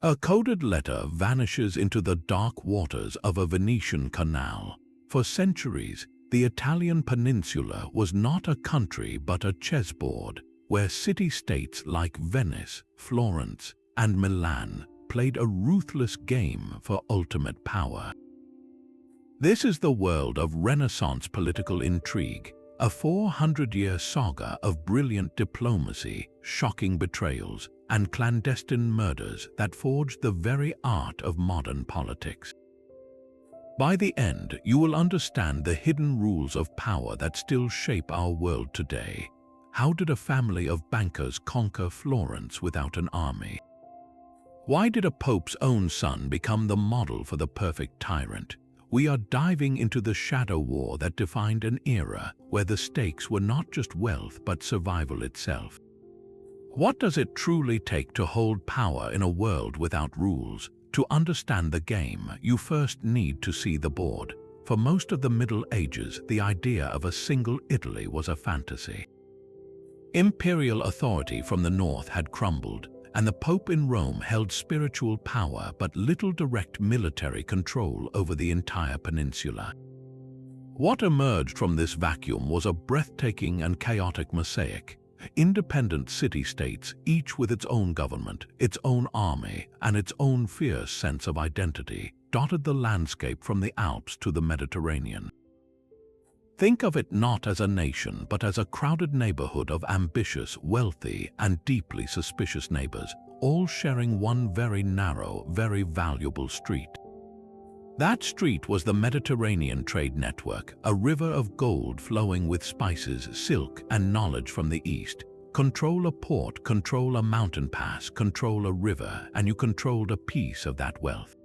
A coded letter vanishes into the dark waters of a Venetian canal. For centuries, the Italian peninsula was not a country but a chessboard, where city-states like Venice, Florence, and Milan played a ruthless game for ultimate power. This is the world of Renaissance political intrigue, a 400-year saga of brilliant diplomacy, shocking betrayals, and clandestine murders that forged the very art of modern politics. By the end, you will understand the hidden rules of power that still shape our world today. How did a family of bankers conquer Florence without an army? Why did a pope's own son become the model for the perfect tyrant? We are diving into the shadow war that defined an era where the stakes were not just wealth but survival itself. What does it truly take to hold power in a world without rules? To understand the game, you first need to see the board. For most of the Middle Ages, the idea of a single Italy was a fantasy. Imperial authority from the north had crumbled, and the Pope in Rome held spiritual power but little direct military control over the entire peninsula. What emerged from this vacuum was a breathtaking and chaotic mosaic. Independent city-states, each with its own government, its own army, and its own fierce sense of identity, dotted the landscape from the Alps to the Mediterranean. Think of it not as a nation, but as a crowded neighborhood of ambitious, wealthy, and deeply suspicious neighbors, all sharing one very narrow, very valuable street. That street was the Mediterranean trade network, a river of gold flowing with spices, silk, and knowledge from the east. Control a port, control a mountain pass, control a river, and you controlled a piece of that wealth.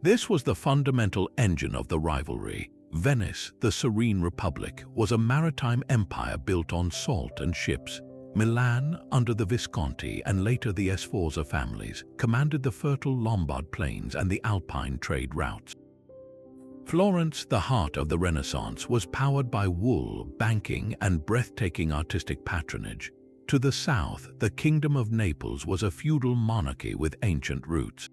This was the fundamental engine of the rivalry. Venice, the serene republic, was a maritime empire built on salt and ships. Milan, under the Visconti and later the Sforza families, commanded the fertile Lombard plains and the Alpine trade routes. Florence, the heart of the Renaissance, was powered by wool, banking, and breathtaking artistic patronage. To the south, the Kingdom of Naples was a feudal monarchy with ancient roots.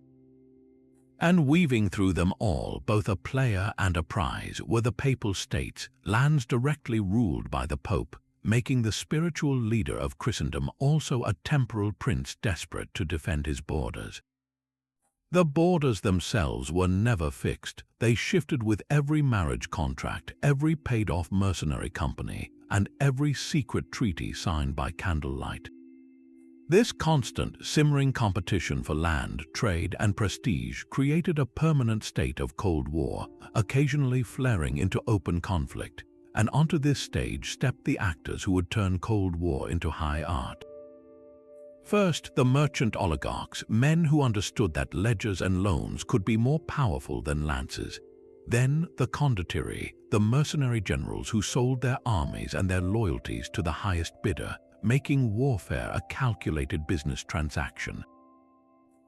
And weaving through them all, both a player and a prize, were the Papal States, lands directly ruled by the Pope, making the spiritual leader of Christendom also a temporal prince desperate to defend his borders. The borders themselves were never fixed. They shifted with every marriage contract, every paid-off mercenary company, and every secret treaty signed by candlelight. This constant, simmering competition for land, trade, and prestige created a permanent state of Cold War, occasionally flaring into open conflict. And onto this stage stepped the actors who would turn Cold War into high art. First, the merchant oligarchs, men who understood that ledgers and loans could be more powerful than lances. Then, the Condottieri, the mercenary generals who sold their armies and their loyalties to the highest bidder, making warfare a calculated business transaction.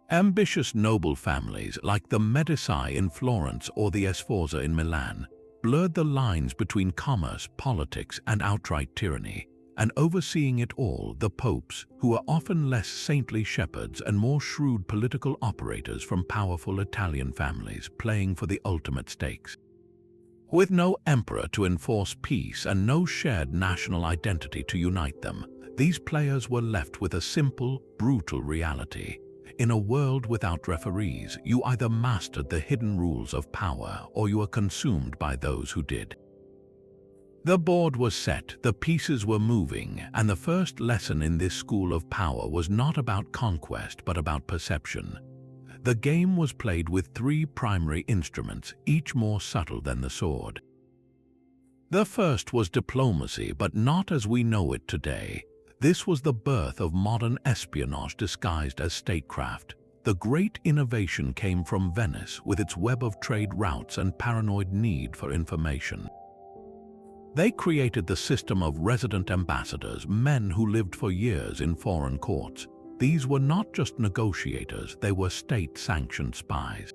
Ambitious noble families like the Medici in Florence or the Sforza in Milan blurred the lines between commerce, politics, and outright tyranny, and overseeing it all, the popes, who were often less saintly shepherds and more shrewd political operators from powerful Italian families playing for the ultimate stakes. With no emperor to enforce peace and no shared national identity to unite them, these players were left with a simple, brutal reality. In a world without referees, you either mastered the hidden rules of power or you were consumed by those who did. The board was set, the pieces were moving, and the first lesson in this school of power was not about conquest but about perception. The game was played with three primary instruments, each more subtle than the sword. The first was diplomacy, but not as we know it today. This was the birth of modern espionage disguised as statecraft. The great innovation came from Venice with its web of trade routes and paranoid need for information. They created the system of resident ambassadors, men who lived for years in foreign courts. These were not just negotiators, they were state-sanctioned spies.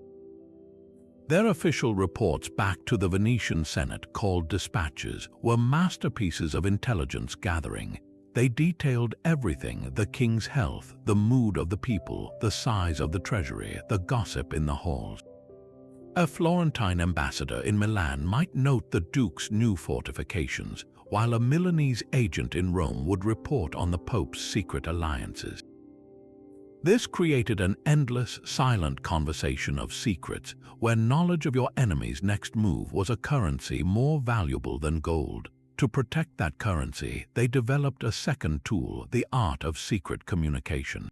Their official reports back to the Venetian Senate, called dispatches, were masterpieces of intelligence gathering. They detailed everything: the king's health, the mood of the people, the size of the treasury, the gossip in the halls. A Florentine ambassador in Milan might note the duke's new fortifications, while a Milanese agent in Rome would report on the pope's secret alliances. This created an endless, silent conversation of secrets, where knowledge of your enemy's next move was a currency more valuable than gold. To protect that currency, they developed a second tool: the art of secret communication.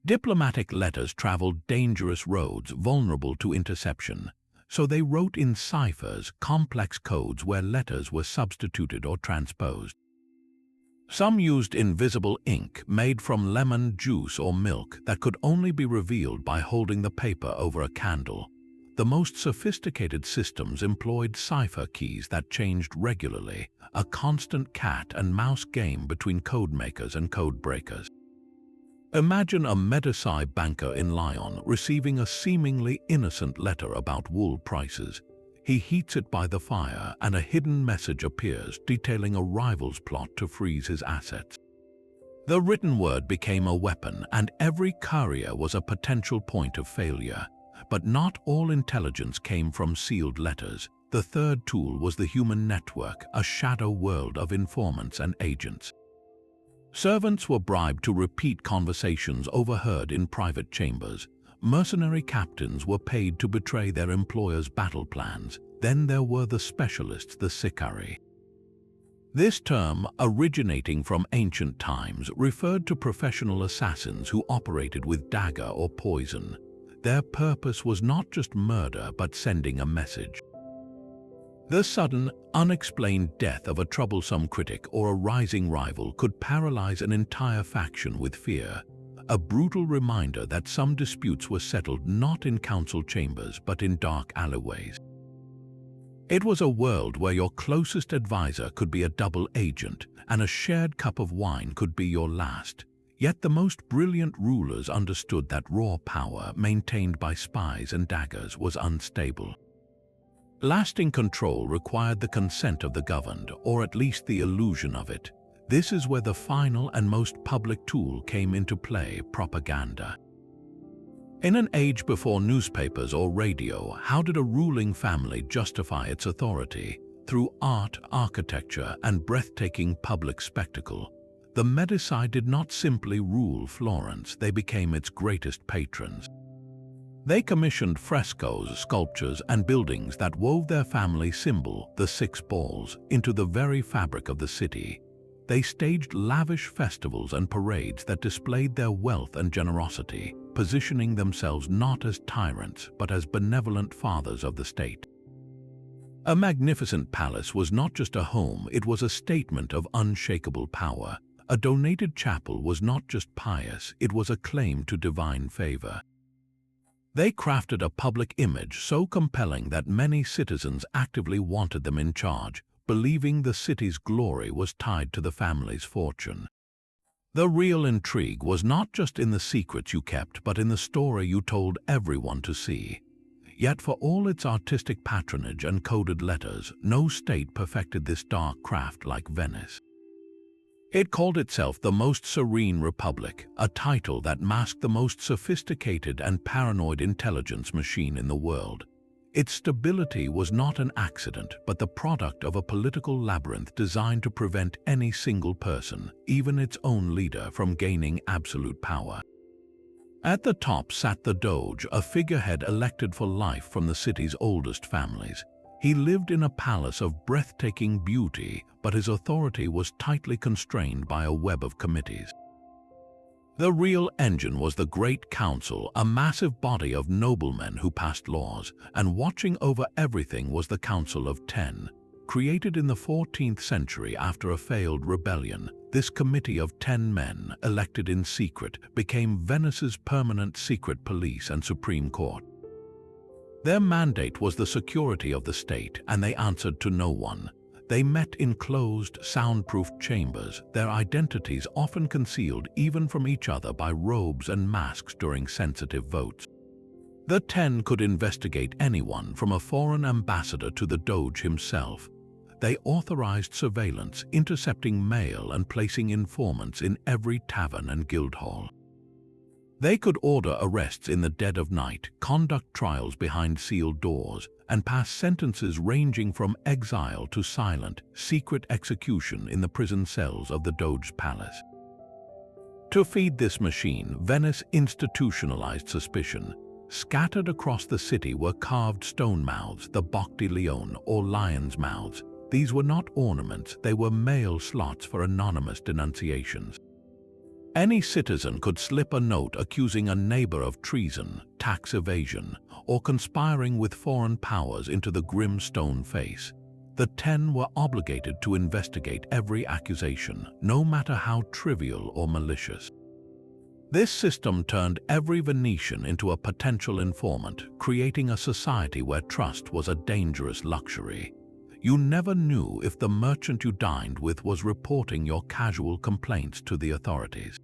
Diplomatic letters traveled dangerous roads vulnerable to interception, so they wrote in ciphers, complex codes where letters were substituted or transposed. Some used invisible ink made from lemon juice or milk that could only be revealed by holding the paper over a candle. The most sophisticated systems employed cipher keys that changed regularly, a constant cat-and-mouse game between codemakers and codebreakers. Imagine a Medici banker in Lyon receiving a seemingly innocent letter about wool prices. He heats it by the fire, and a hidden message appears detailing a rival's plot to freeze his assets. The written word became a weapon, and every courier was a potential point of failure. But not all intelligence came from sealed letters. The third tool was the human network, a shadow world of informants and agents. Servants were bribed to repeat conversations overheard in private chambers. Mercenary captains were paid to betray their employers' battle plans. Then there were the specialists, the sicarii. This term, originating from ancient times, referred to professional assassins who operated with dagger or poison. Their purpose was not just murder, but sending a message. The sudden, unexplained death of a troublesome critic or a rising rival could paralyze an entire faction with fear, a brutal reminder that some disputes were settled not in council chambers but in dark alleyways. It was a world where your closest advisor could be a double agent, and a shared cup of wine could be your last. Yet the most brilliant rulers understood that raw power, maintained by spies and daggers, was unstable. Lasting control required the consent of the governed, or at least the illusion of it. This is where the final and most public tool came into play: propaganda. In an age before newspapers or radio, how did a ruling family justify its authority? Through art, architecture, and breathtaking public spectacle. The Medici did not simply rule Florence, they became its greatest patrons. They commissioned frescoes, sculptures, and buildings that wove their family symbol, the six balls, into the very fabric of the city. They staged lavish festivals and parades that displayed their wealth and generosity, positioning themselves not as tyrants but as benevolent fathers of the state. A magnificent palace was not just a home, it was a statement of unshakable power. A donated chapel was not just pious, it was a claim to divine favor. They crafted a public image so compelling that many citizens actively wanted them in charge, believing the city's glory was tied to the family's fortune. The real intrigue was not just in the secrets you kept, but in the story you told everyone to see. Yet for all its artistic patronage and coded letters, no state perfected this dark craft like Venice. It called itself the Most Serene Republic, a title that masked the most sophisticated and paranoid intelligence machine in the world. Its stability was not an accident, but the product of a political labyrinth designed to prevent any single person, even its own leader, from gaining absolute power. At the top sat the Doge, a figurehead elected for life from the city's oldest families. He lived in a palace of breathtaking beauty, but his authority was tightly constrained by a web of committees. The real engine was the Great Council, a massive body of noblemen who passed laws, and watching over everything was the Council of Ten. Created in the 14th century after a failed rebellion, this committee of 10 men, elected in secret, became Venice's permanent secret police and supreme court. Their mandate was the security of the state, and they answered to no one. They met in closed, soundproofed chambers, their identities often concealed even from each other by robes and masks during sensitive votes. The 10 could investigate anyone from a foreign ambassador to the Doge himself. They authorized surveillance, intercepting mail and placing informants in every tavern and guild hall. They could order arrests in the dead of night, conduct trials behind sealed doors, and pass sentences ranging from exile to silent, secret execution in the prison cells of the Doge's palace. To feed this machine, Venice institutionalized suspicion. Scattered across the city were carved stone mouths, the Bec de Lion, or lion's mouths. These were not ornaments, they were mail slots for anonymous denunciations. Any citizen could slip a note accusing a neighbor of treason, tax evasion, or conspiring with foreign powers into the grim stone face. The 10 were obligated to investigate every accusation, no matter how trivial or malicious. This system turned every Venetian into a potential informant, creating a society where trust was a dangerous luxury. You never knew if the merchant you dined with was reporting your casual complaints to the authorities.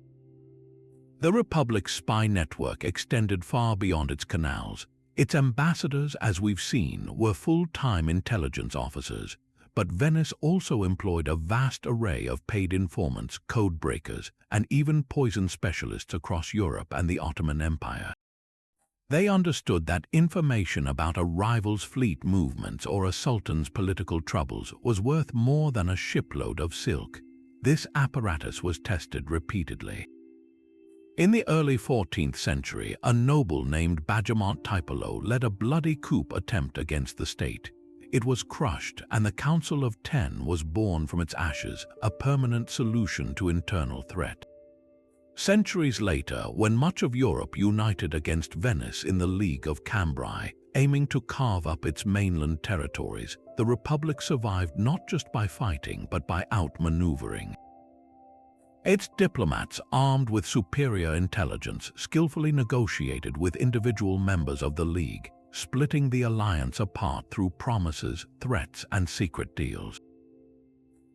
The Republic's spy network extended far beyond its canals. Its ambassadors, as we've seen, were full-time intelligence officers, but Venice also employed a vast array of paid informants, code breakers, and even poison specialists across Europe and the Ottoman Empire. They understood that information about a rival's fleet movements or a sultan's political troubles was worth more than a shipload of silk. This apparatus was tested repeatedly. In the early 14th century, a noble named Bajamont Tiepolo led a bloody coup attempt against the state. It was crushed, and the Council of Ten was born from its ashes, a permanent solution to internal threat. Centuries later, when much of Europe united against Venice in the League of Cambrai, aiming to carve up its mainland territories, the Republic survived not just by fighting but by outmaneuvering. Its diplomats, armed with superior intelligence, skillfully negotiated with individual members of the League, splitting the alliance apart through promises, threats, and secret deals.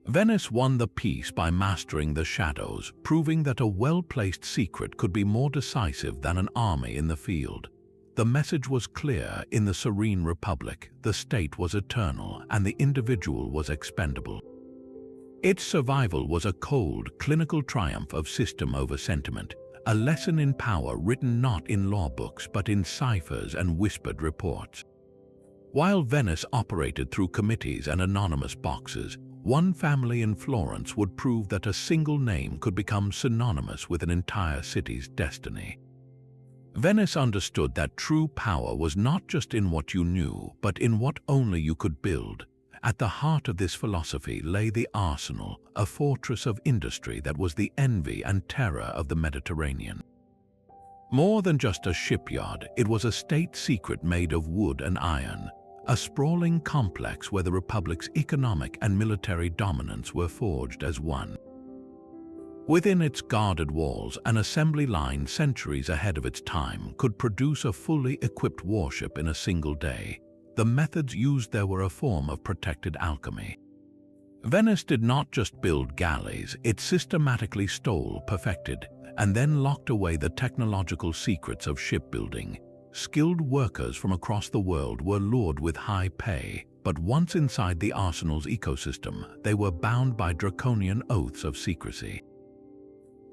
Venice won the peace by mastering the shadows, proving that a well-placed secret could be more decisive than an army in the field. The message was clear: in the serene Republic, the state was eternal and the individual was expendable. Its survival was a cold, clinical triumph of system over sentiment, a lesson in power written not in law books but in ciphers and whispered reports. While Venice operated through committees and anonymous boxes, one family in Florence would prove that a single name could become synonymous with an entire city's destiny. Venice understood that true power was not just in what you knew, but in what only you could build. At the heart of this philosophy lay the arsenal, a fortress of industry that was the envy and terror of the Mediterranean. More than just a shipyard, it was a state secret made of wood and iron, a sprawling complex where the Republic's economic and military dominance were forged as one. Within its guarded walls, an assembly line centuries ahead of its time could produce a fully equipped warship in a single day. The methods used there were a form of protected alchemy. Venice did not just build galleys, it systematically stole, perfected, and then locked away the technological secrets of shipbuilding. Skilled workers from across the world were lured with high pay, but once inside the arsenal's ecosystem, they were bound by draconian oaths of secrecy.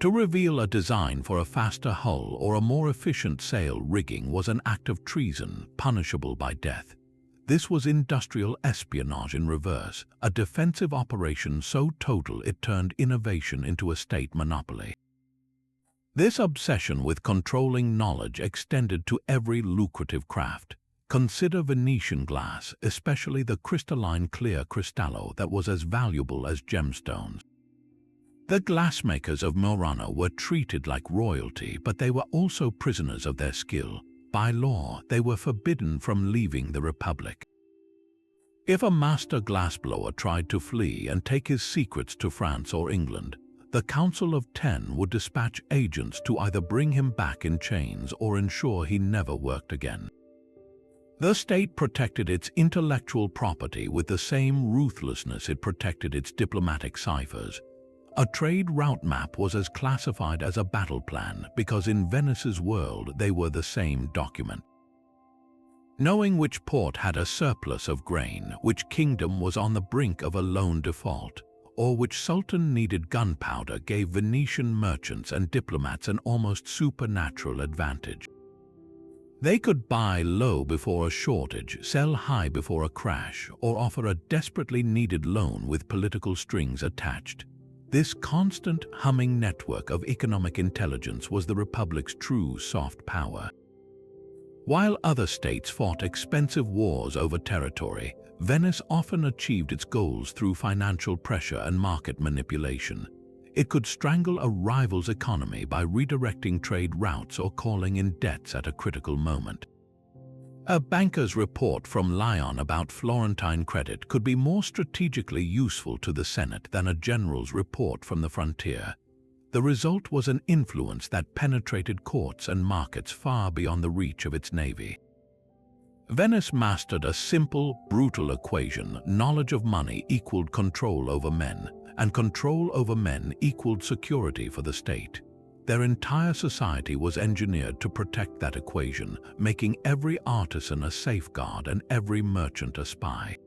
To reveal a design for a faster hull or a more efficient sail rigging was an act of treason, punishable by death. This was industrial espionage in reverse, a defensive operation so total it turned innovation into a state monopoly. This obsession with controlling knowledge extended to every lucrative craft. Consider Venetian glass, especially the crystalline clear cristallo that was as valuable as gemstones. The glassmakers of Murano were treated like royalty, but they were also prisoners of their skill. By law, they were forbidden from leaving the Republic. If a master glassblower tried to flee and take his secrets to France or England, the Council of Ten would dispatch agents to either bring him back in chains or ensure he never worked again. The state protected its intellectual property with the same ruthlessness it protected its diplomatic ciphers. A trade route map was as classified as a battle plan because in Venice's world they were the same document. Knowing which port had a surplus of grain, which kingdom was on the brink of a loan default, or which sultan needed gunpowder gave Venetian merchants and diplomats an almost supernatural advantage. They could buy low before a shortage, sell high before a crash, or offer a desperately needed loan with political strings attached. This constant humming network of economic intelligence was the Republic's true soft power. While other states fought expensive wars over territory, Venice often achieved its goals through financial pressure and market manipulation. It could strangle a rival's economy by redirecting trade routes or calling in debts at a critical moment. A banker's report from Lyon about Florentine credit could be more strategically useful to the Senate than a general's report from the frontier. The result was an influence that penetrated courts and markets far beyond the reach of its navy. Venice mastered a simple, brutal equation: knowledge of money equaled control over men, and control over men equaled security for the state. Their entire society was engineered to protect that equation, making every artisan a safeguard and every merchant a spy.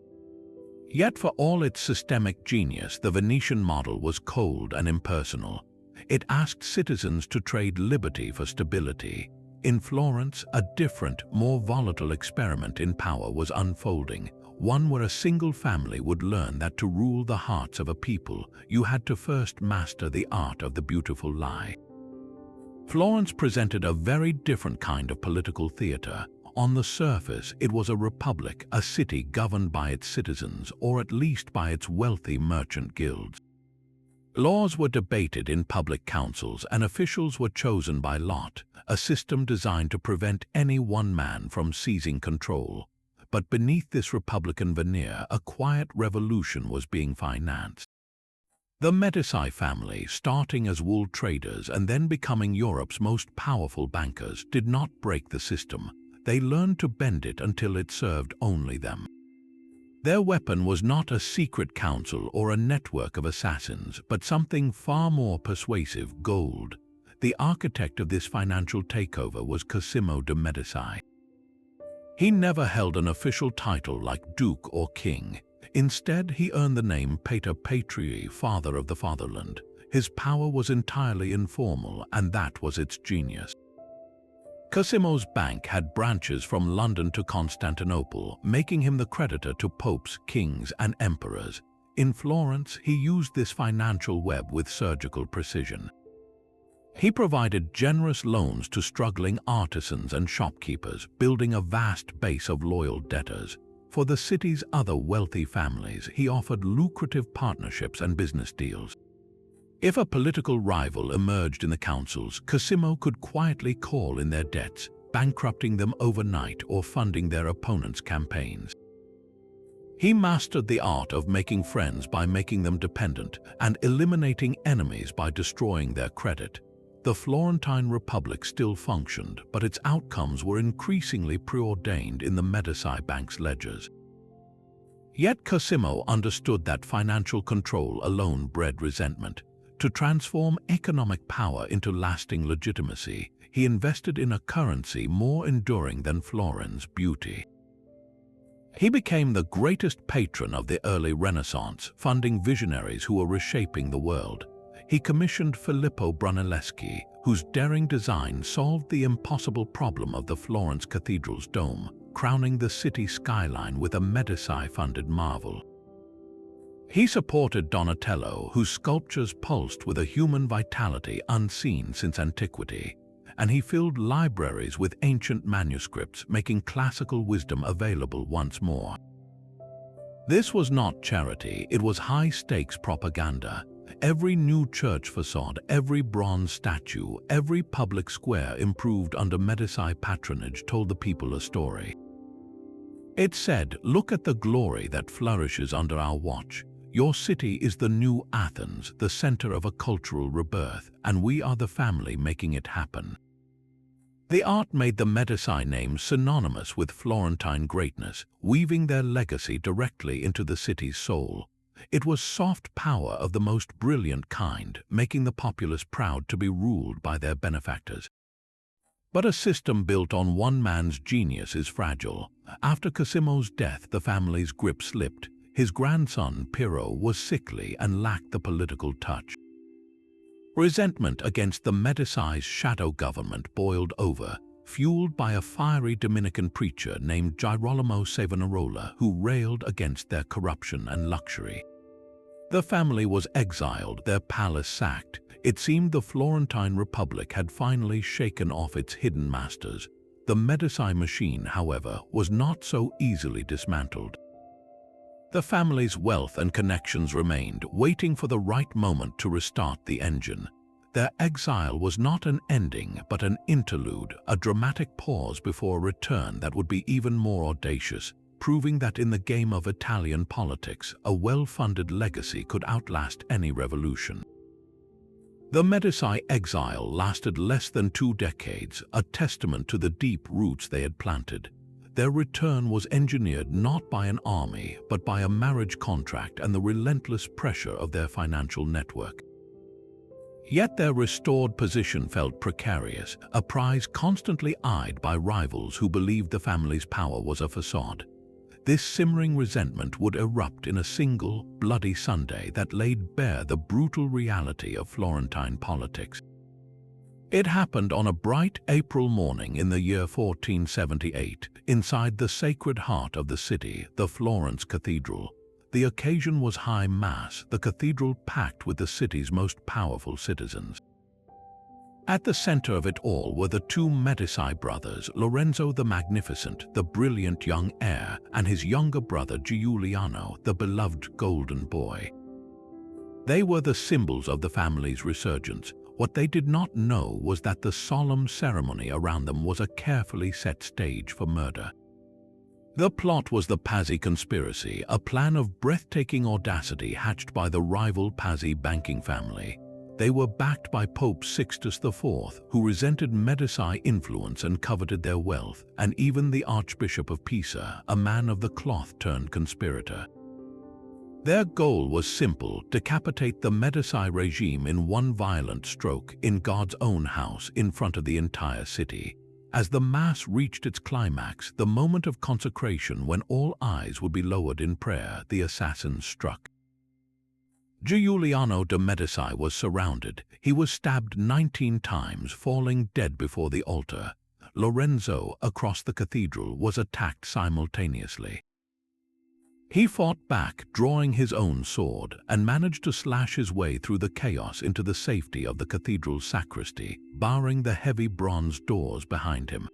Yet for all its systemic genius, the Venetian model was cold and impersonal. It asked citizens to trade liberty for stability. In Florence, a different, more volatile experiment in power was unfolding, one where a single family would learn that to rule the hearts of a people, you had to first master the art of the beautiful lie. Florence presented a very different kind of political theater. On the surface, it was a republic, a city governed by its citizens, or at least by its wealthy merchant guilds. Laws were debated in public councils and officials were chosen by lot, a system designed to prevent any one man from seizing control. But beneath this republican veneer, a quiet revolution was being financed. The Medici family, starting as wool traders and then becoming Europe's most powerful bankers, did not break the system. They learned to bend it until it served only them. Their weapon was not a secret council or a network of assassins, but something far more persuasive: gold. The architect of this financial takeover was Cosimo de' Medici. He never held an official title like duke or king. Instead, he earned the name Pater Patrii, father of the fatherland. His power was entirely informal, and that was its genius. Cosimo's bank had branches from London to Constantinople, making him the creditor to popes, kings, and emperors. In Florence, he used this financial web with surgical precision. He provided generous loans to struggling artisans and shopkeepers, building a vast base of loyal debtors. For the city's other wealthy families, he offered lucrative partnerships and business deals. If a political rival emerged in the councils, Cosimo could quietly call in their debts, bankrupting them overnight or funding their opponents' campaigns. He mastered the art of making friends by making them dependent and eliminating enemies by destroying their credit. The Florentine Republic still functioned, but its outcomes were increasingly preordained in the Medici bank's ledgers. Yet Cosimo understood that financial control alone bred resentment. To transform economic power into lasting legitimacy, he invested in a currency more enduring than Florence beauty. He became the greatest patron of the early Renaissance, funding visionaries who were reshaping the world. He commissioned Filippo Brunelleschi, whose daring design solved the impossible problem of the Florence cathedral's dome, crowning the city skyline with a Medici-funded marvel. He supported Donatello, whose sculptures pulsed with a human vitality unseen since antiquity, and he filled libraries with ancient manuscripts, making classical wisdom available once more. This was not charity, it was high-stakes propaganda. Every new church facade, every bronze statue, every public square improved under Medici patronage told the people a story. It said, "Look at the glory that flourishes under our watch. Your city is the new Athens, the center of a cultural rebirth, and we are the family making it happen." The art made the Medici name synonymous with Florentine greatness, weaving their legacy directly into the city's soul. It was soft power of the most brilliant kind, making the populace proud to be ruled by their benefactors. But a system built on one man's genius is fragile. After Cosimo's death, the family's grip slipped. His grandson, Piero, was sickly and lacked the political touch. Resentment against the Medici's shadow government boiled over, fueled by a fiery Dominican preacher named Girolamo Savonarola who railed against their corruption and luxury. The family was exiled, their palace sacked. It seemed the Florentine Republic had finally shaken off its hidden masters. The Medici machine, however, was not so easily dismantled. The family's wealth and connections remained, waiting for the right moment to restart the engine. Their exile was not an ending, but an interlude, a dramatic pause before a return that would be even more audacious, proving that in the game of Italian politics, a well-funded legacy could outlast any revolution. The Medici exile lasted less than 2 decades, a testament to the deep roots they had planted. Their return was engineered not by an army, but by a marriage contract and the relentless pressure of their financial network. Yet their restored position felt precarious, a prize constantly eyed by rivals who believed the family's power was a facade. This simmering resentment would erupt in a single, bloody Sunday that laid bare the brutal reality of Florentine politics. It happened on a bright April morning in the year 1478, inside the sacred heart of the city, the Florence Cathedral. The occasion was high mass, the cathedral packed with the city's most powerful citizens. At the center of it all were the 2 Medici brothers, Lorenzo the Magnificent, the brilliant young heir, and his younger brother Giuliano, the beloved golden boy. They were the symbols of the family's resurgence. What they did not know was that the solemn ceremony around them was a carefully set stage for murder. The plot was the Pazzi conspiracy, a plan of breathtaking audacity hatched by the rival Pazzi banking family. They were backed by Pope Sixtus IV, who resented Medici influence and coveted their wealth, and even the Archbishop of Pisa, a man of the cloth turned conspirator. Their goal was simple: decapitate the Medici regime in one violent stroke, in God's own house, in front of the entire city. As the Mass reached its climax, the moment of consecration when all eyes would be lowered in prayer, the assassins struck. Giuliano de Medici was surrounded. He was stabbed 19 times, falling dead before the altar. Lorenzo, across the cathedral, was attacked simultaneously. He fought back, drawing his own sword, and managed to slash his way through the chaos into the safety of the cathedral's sacristy, barring the heavy bronze doors behind him.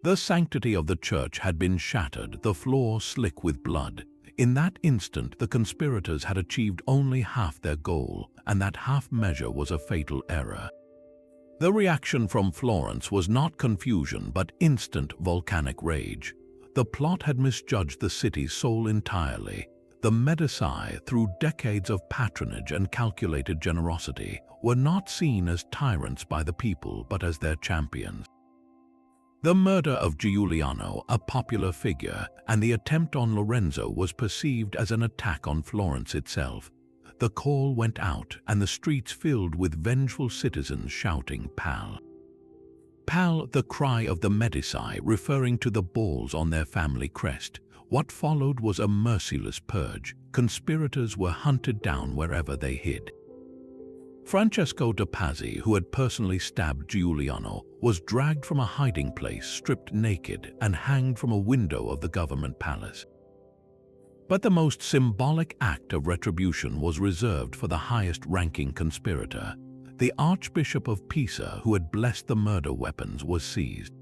The sanctity of the church had been shattered, the floor slick with blood. In that instant, the conspirators had achieved only half their goal, and that half measure was a fatal error. The reaction from Florence was not confusion, but instant volcanic rage. The plot had misjudged the city's soul entirely. The Medici, through decades of patronage and calculated generosity, were not seen as tyrants by the people, but as their champions. The murder of Giuliano, a popular figure, and the attempt on Lorenzo was perceived as an attack on Florence itself. The call went out, and the streets filled with vengeful citizens shouting, "Pal! Pal!" the cry of the Medici, referring to the balls on their family crest. What followed was a merciless purge. Conspirators were hunted down wherever they hid. Francesco de Pazzi, who had personally stabbed Giuliano, was dragged from a hiding place, stripped naked, and hanged from a window of the government palace. But the most symbolic act of retribution was reserved for the highest-ranking conspirator. The Archbishop of Pisa, who had blessed the murder weapons, was seized.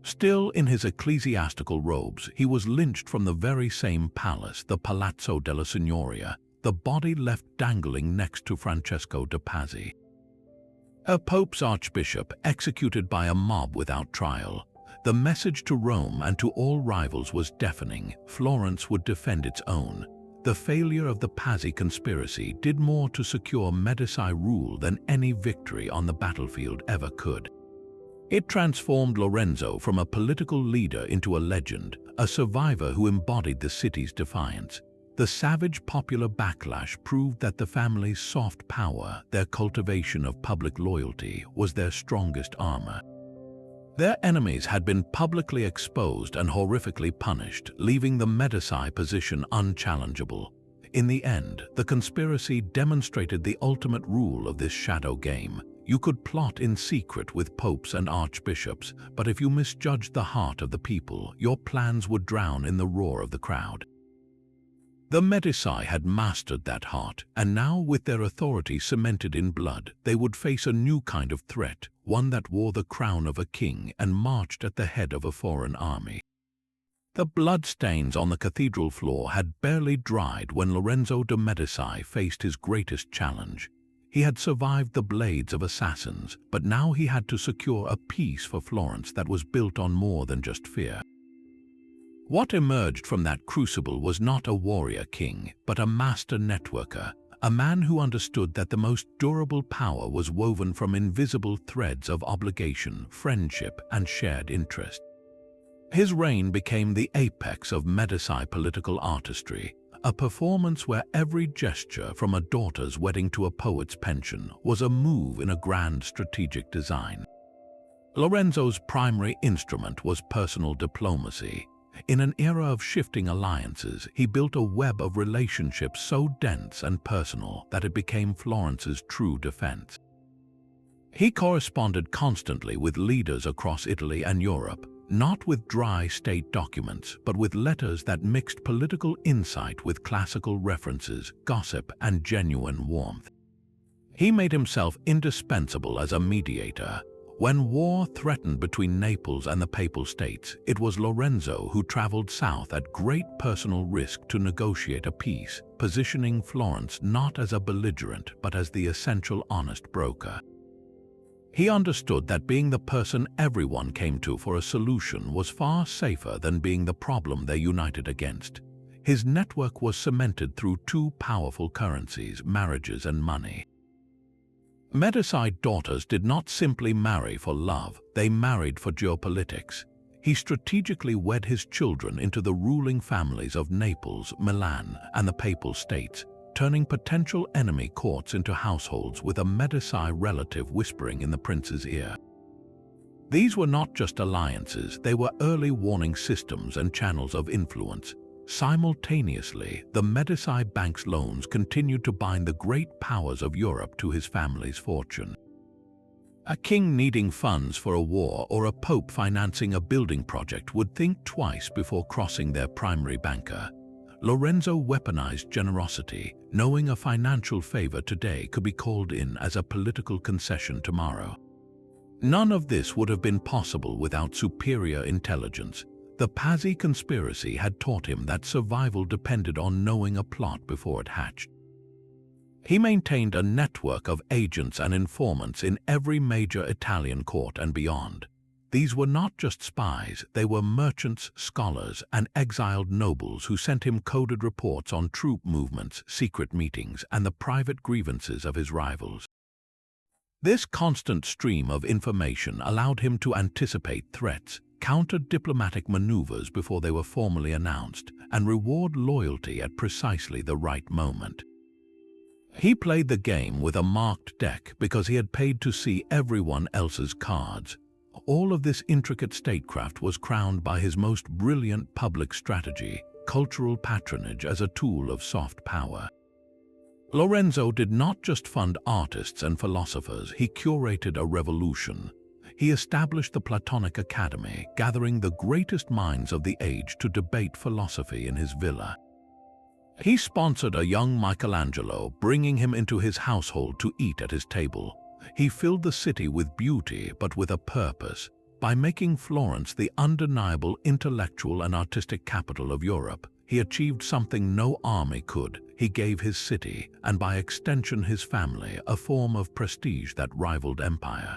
Still in his ecclesiastical robes, he was lynched from the very same palace, the Palazzo della Signoria, the body left dangling next to Francesco de Pazzi. A Pope's archbishop executed by a mob without trial. The message to Rome and to all rivals was deafening. Florence would defend its own. The failure of the Pazzi conspiracy did more to secure Medici rule than any victory on the battlefield ever could. It transformed Lorenzo from a political leader into a legend, a survivor who embodied the city's defiance. The savage popular backlash proved that the family's soft power, their cultivation of public loyalty, was their strongest armor. Their enemies had been publicly exposed and horrifically punished, leaving the Medici position unchallengeable. In the end, the conspiracy demonstrated the ultimate rule of this shadow game. You could plot in secret with popes and archbishops, but if you misjudged the heart of the people, your plans would drown in the roar of the crowd. The Medici had mastered that heart, and now, with their authority cemented in blood, they would face a new kind of threat, one that wore the crown of a king and marched at the head of a foreign army. The bloodstains on the cathedral floor had barely dried when Lorenzo de' Medici faced his greatest challenge. He had survived the blades of assassins, but now he had to secure a peace for Florence that was built on more than just fear. What emerged from that crucible was not a warrior king, but a master networker, a man who understood that the most durable power was woven from invisible threads of obligation, friendship, and shared interest. His reign became the apex of Medici political artistry, a performance where every gesture, from a daughter's wedding to a poet's pension, was a move in a grand strategic design. Lorenzo's primary instrument was personal diplomacy. In an era of shifting alliances, he built a web of relationships so dense and personal that it became Florence's true defense. He corresponded constantly with leaders across Italy and Europe, not with dry state documents, but with letters that mixed political insight with classical references, gossip, and genuine warmth. He made himself indispensable as a mediator. When war threatened between Naples and the Papal States, it was Lorenzo who traveled south at great personal risk to negotiate a peace, positioning Florence not as a belligerent but as the essential honest broker. He understood that being the person everyone came to for a solution was far safer than being the problem they united against. His network was cemented through two powerful currencies, marriages and money. Medici daughters did not simply marry for love, they married for geopolitics. He strategically wed his children into the ruling families of Naples, Milan, and the Papal States, turning potential enemy courts into households with a Medici relative whispering in the prince's ear. These were not just alliances, they were early warning systems and channels of influence. Simultaneously, the Medici bank's loans continued to bind the great powers of Europe to his family's fortune. A king needing funds for a war or a pope financing a building project would think twice before crossing their primary banker. Lorenzo weaponized generosity, knowing a financial favor today could be called in as a political concession tomorrow. None of this would have been possible without superior intelligence. The Pazzi conspiracy had taught him that survival depended on knowing a plot before it hatched. He maintained a network of agents and informants in every major Italian court and beyond. These were not just spies, they were merchants, scholars, and exiled nobles who sent him coded reports on troop movements, secret meetings, and the private grievances of his rivals. This constant stream of information allowed him to anticipate threats, counter diplomatic maneuvers before they were formally announced, and reward loyalty at precisely the right moment. He played the game with a marked deck because he had paid to see everyone else's cards. All of this intricate statecraft was crowned by his most brilliant public strategy, cultural patronage as a tool of soft power. Lorenzo did not just fund artists and philosophers, he curated a revolution. He established the Platonic Academy, gathering the greatest minds of the age to debate philosophy in his villa. He sponsored a young Michelangelo, bringing him into his household to eat at his table. He filled the city with beauty, but with a purpose. By making Florence the undeniable intellectual and artistic capital of Europe, he achieved something no army could. He gave his city, and by extension his family, a form of prestige that rivaled empire.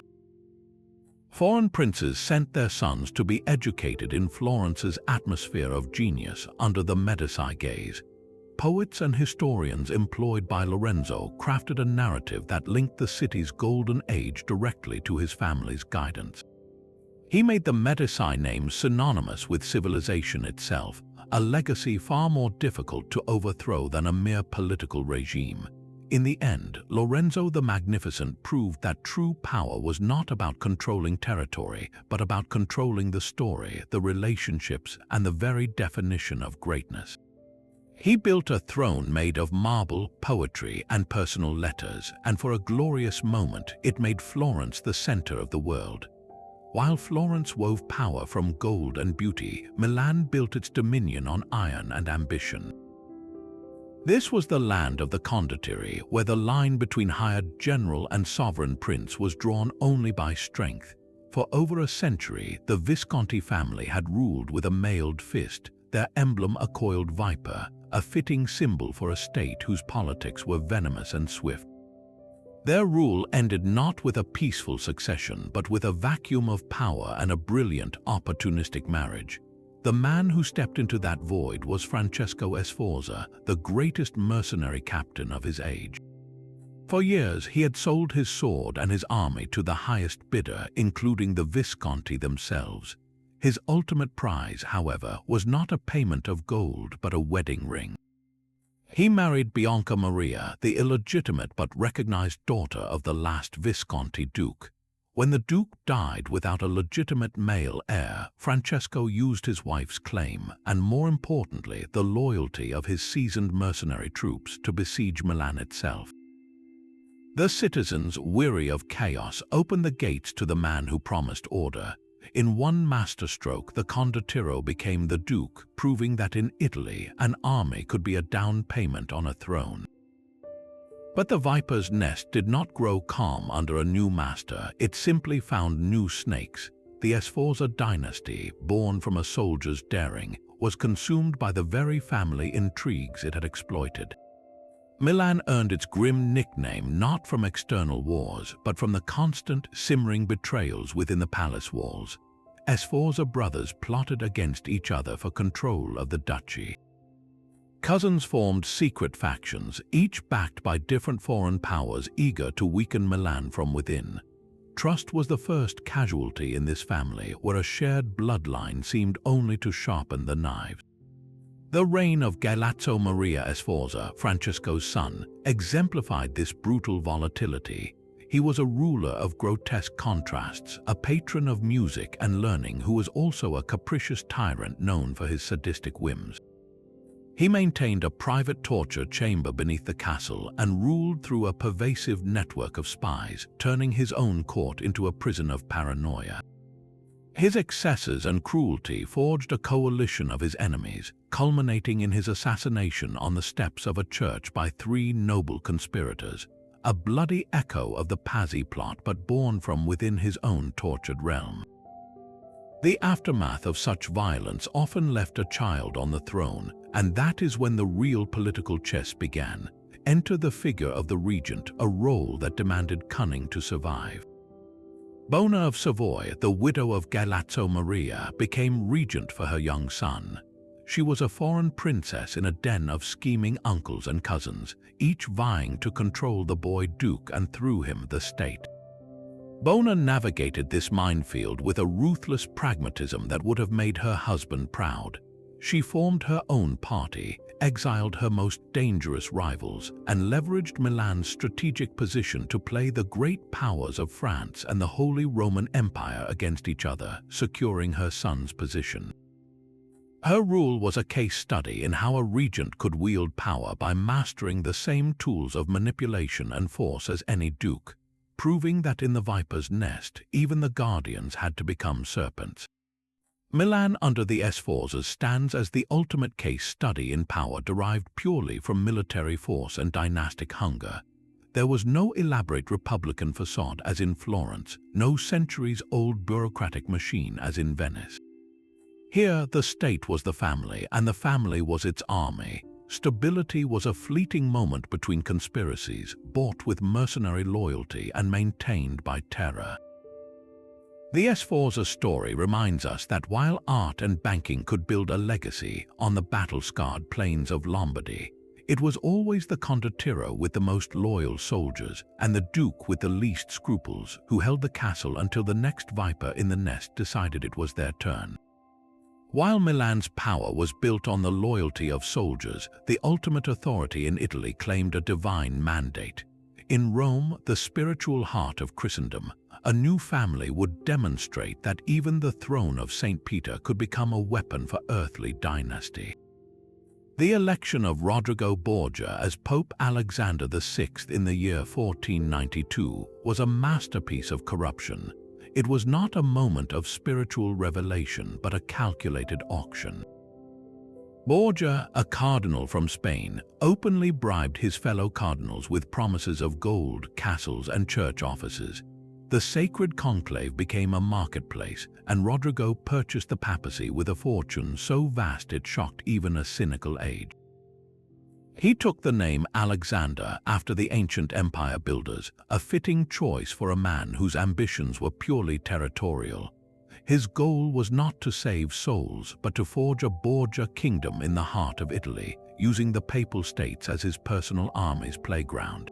Foreign princes sent their sons to be educated in Florence's atmosphere of genius under the Medici gaze. Poets and historians employed by Lorenzo crafted a narrative that linked the city's golden age directly to his family's guidance. He made the Medici name synonymous with civilization itself, a legacy far more difficult to overthrow than a mere political regime. In the end, Lorenzo the Magnificent proved that true power was not about controlling territory, but about controlling the story, the relationships, and the very definition of greatness. He built a throne made of marble, poetry, and personal letters, and for a glorious moment it made Florence the center of the world. While Florence wove power from gold and beauty, Milan built its dominion on iron and ambition. This was the land of the Condottieri, where the line between hired general and sovereign prince was drawn only by strength. For over a century, the Visconti family had ruled with a mailed fist, their emblem a coiled viper, a fitting symbol for a state whose politics were venomous and swift. Their rule ended not with a peaceful succession, but with a vacuum of power and a brilliant, opportunistic marriage. The man who stepped into that void was Francesco Sforza, the greatest mercenary captain of his age. For years, he had sold his sword and his army to the highest bidder, including the Visconti themselves. His ultimate prize, however, was not a payment of gold, but a wedding ring. He married Bianca Maria, the illegitimate but recognized daughter of the last Visconti duke. When the duke died without a legitimate male heir, Francesco used his wife's claim, and more importantly, the loyalty of his seasoned mercenary troops to besiege Milan itself. The citizens, weary of chaos, opened the gates to the man who promised order. In one masterstroke, the Condottiero became the duke, proving that in Italy, an army could be a down payment on a throne. But the viper's nest did not grow calm under a new master, it simply found new snakes. The Sforza dynasty, born from a soldier's daring, was consumed by the very family intrigues it had exploited. Milan earned its grim nickname not from external wars, but from the constant, simmering betrayals within the palace walls. Sforza brothers plotted against each other for control of the duchy. Cousins formed secret factions, each backed by different foreign powers eager to weaken Milan from within. Trust was the first casualty in this family, where a shared bloodline seemed only to sharpen the knives. The reign of Galeazzo Maria Sforza, Francesco's son, exemplified this brutal volatility. He was a ruler of grotesque contrasts, a patron of music and learning who was also a capricious tyrant known for his sadistic whims. He maintained a private torture chamber beneath the castle and ruled through a pervasive network of spies, turning his own court into a prison of paranoia. His excesses and cruelty forged a coalition of his enemies, culminating in his assassination on the steps of a church by 3 noble conspirators, a bloody echo of the Pazzi plot but born from within his own tortured realm. The aftermath of such violence often left a child on the throne, and that is when the real political chess began. Enter the figure of the regent, a role that demanded cunning to survive. Bona of Savoy, the widow of Galeazzo Maria, became regent for her young son. She was a foreign princess in a den of scheming uncles and cousins, each vying to control the boy duke and through him the state. Bona navigated this minefield with a ruthless pragmatism that would have made her husband proud. She formed her own party, exiled her most dangerous rivals, and leveraged Milan's strategic position to play the great powers of France and the Holy Roman Empire against each other, securing her son's position. Her rule was a case study in how a regent could wield power by mastering the same tools of manipulation and force as any duke, proving that in the viper's nest, even the guardians had to become serpents. Milan under the Sforzas stands as the ultimate case study in power derived purely from military force and dynastic hunger. There was no elaborate republican facade as in Florence, no centuries-old bureaucratic machine as in Venice. Here, the state was the family, and the family was its army. Stability was a fleeting moment between conspiracies, bought with mercenary loyalty and maintained by terror. The Sforza story reminds us that while art and banking could build a legacy on the battle-scarred plains of Lombardy, it was always the Condottiero with the most loyal soldiers and the duke with the least scruples who held the castle until the next viper in the nest decided it was their turn. While Milan's power was built on the loyalty of soldiers, the ultimate authority in Italy claimed a divine mandate. In Rome, the spiritual heart of Christendom, a new family would demonstrate that even the throne of St. Peter could become a weapon for earthly dynasty. The election of Rodrigo Borgia as Pope Alexander VI in the year 1492 was a masterpiece of corruption. It was not a moment of spiritual revelation, but a calculated auction. Borgia, a cardinal from Spain, openly bribed his fellow cardinals with promises of gold, castles, and church offices. The sacred conclave became a marketplace, and Rodrigo purchased the papacy with a fortune so vast it shocked even a cynical age. He took the name Alexander after the ancient empire builders, a fitting choice for a man whose ambitions were purely territorial. His goal was not to save souls, but to forge a Borgia kingdom in the heart of Italy, using the Papal States as his personal army's playground.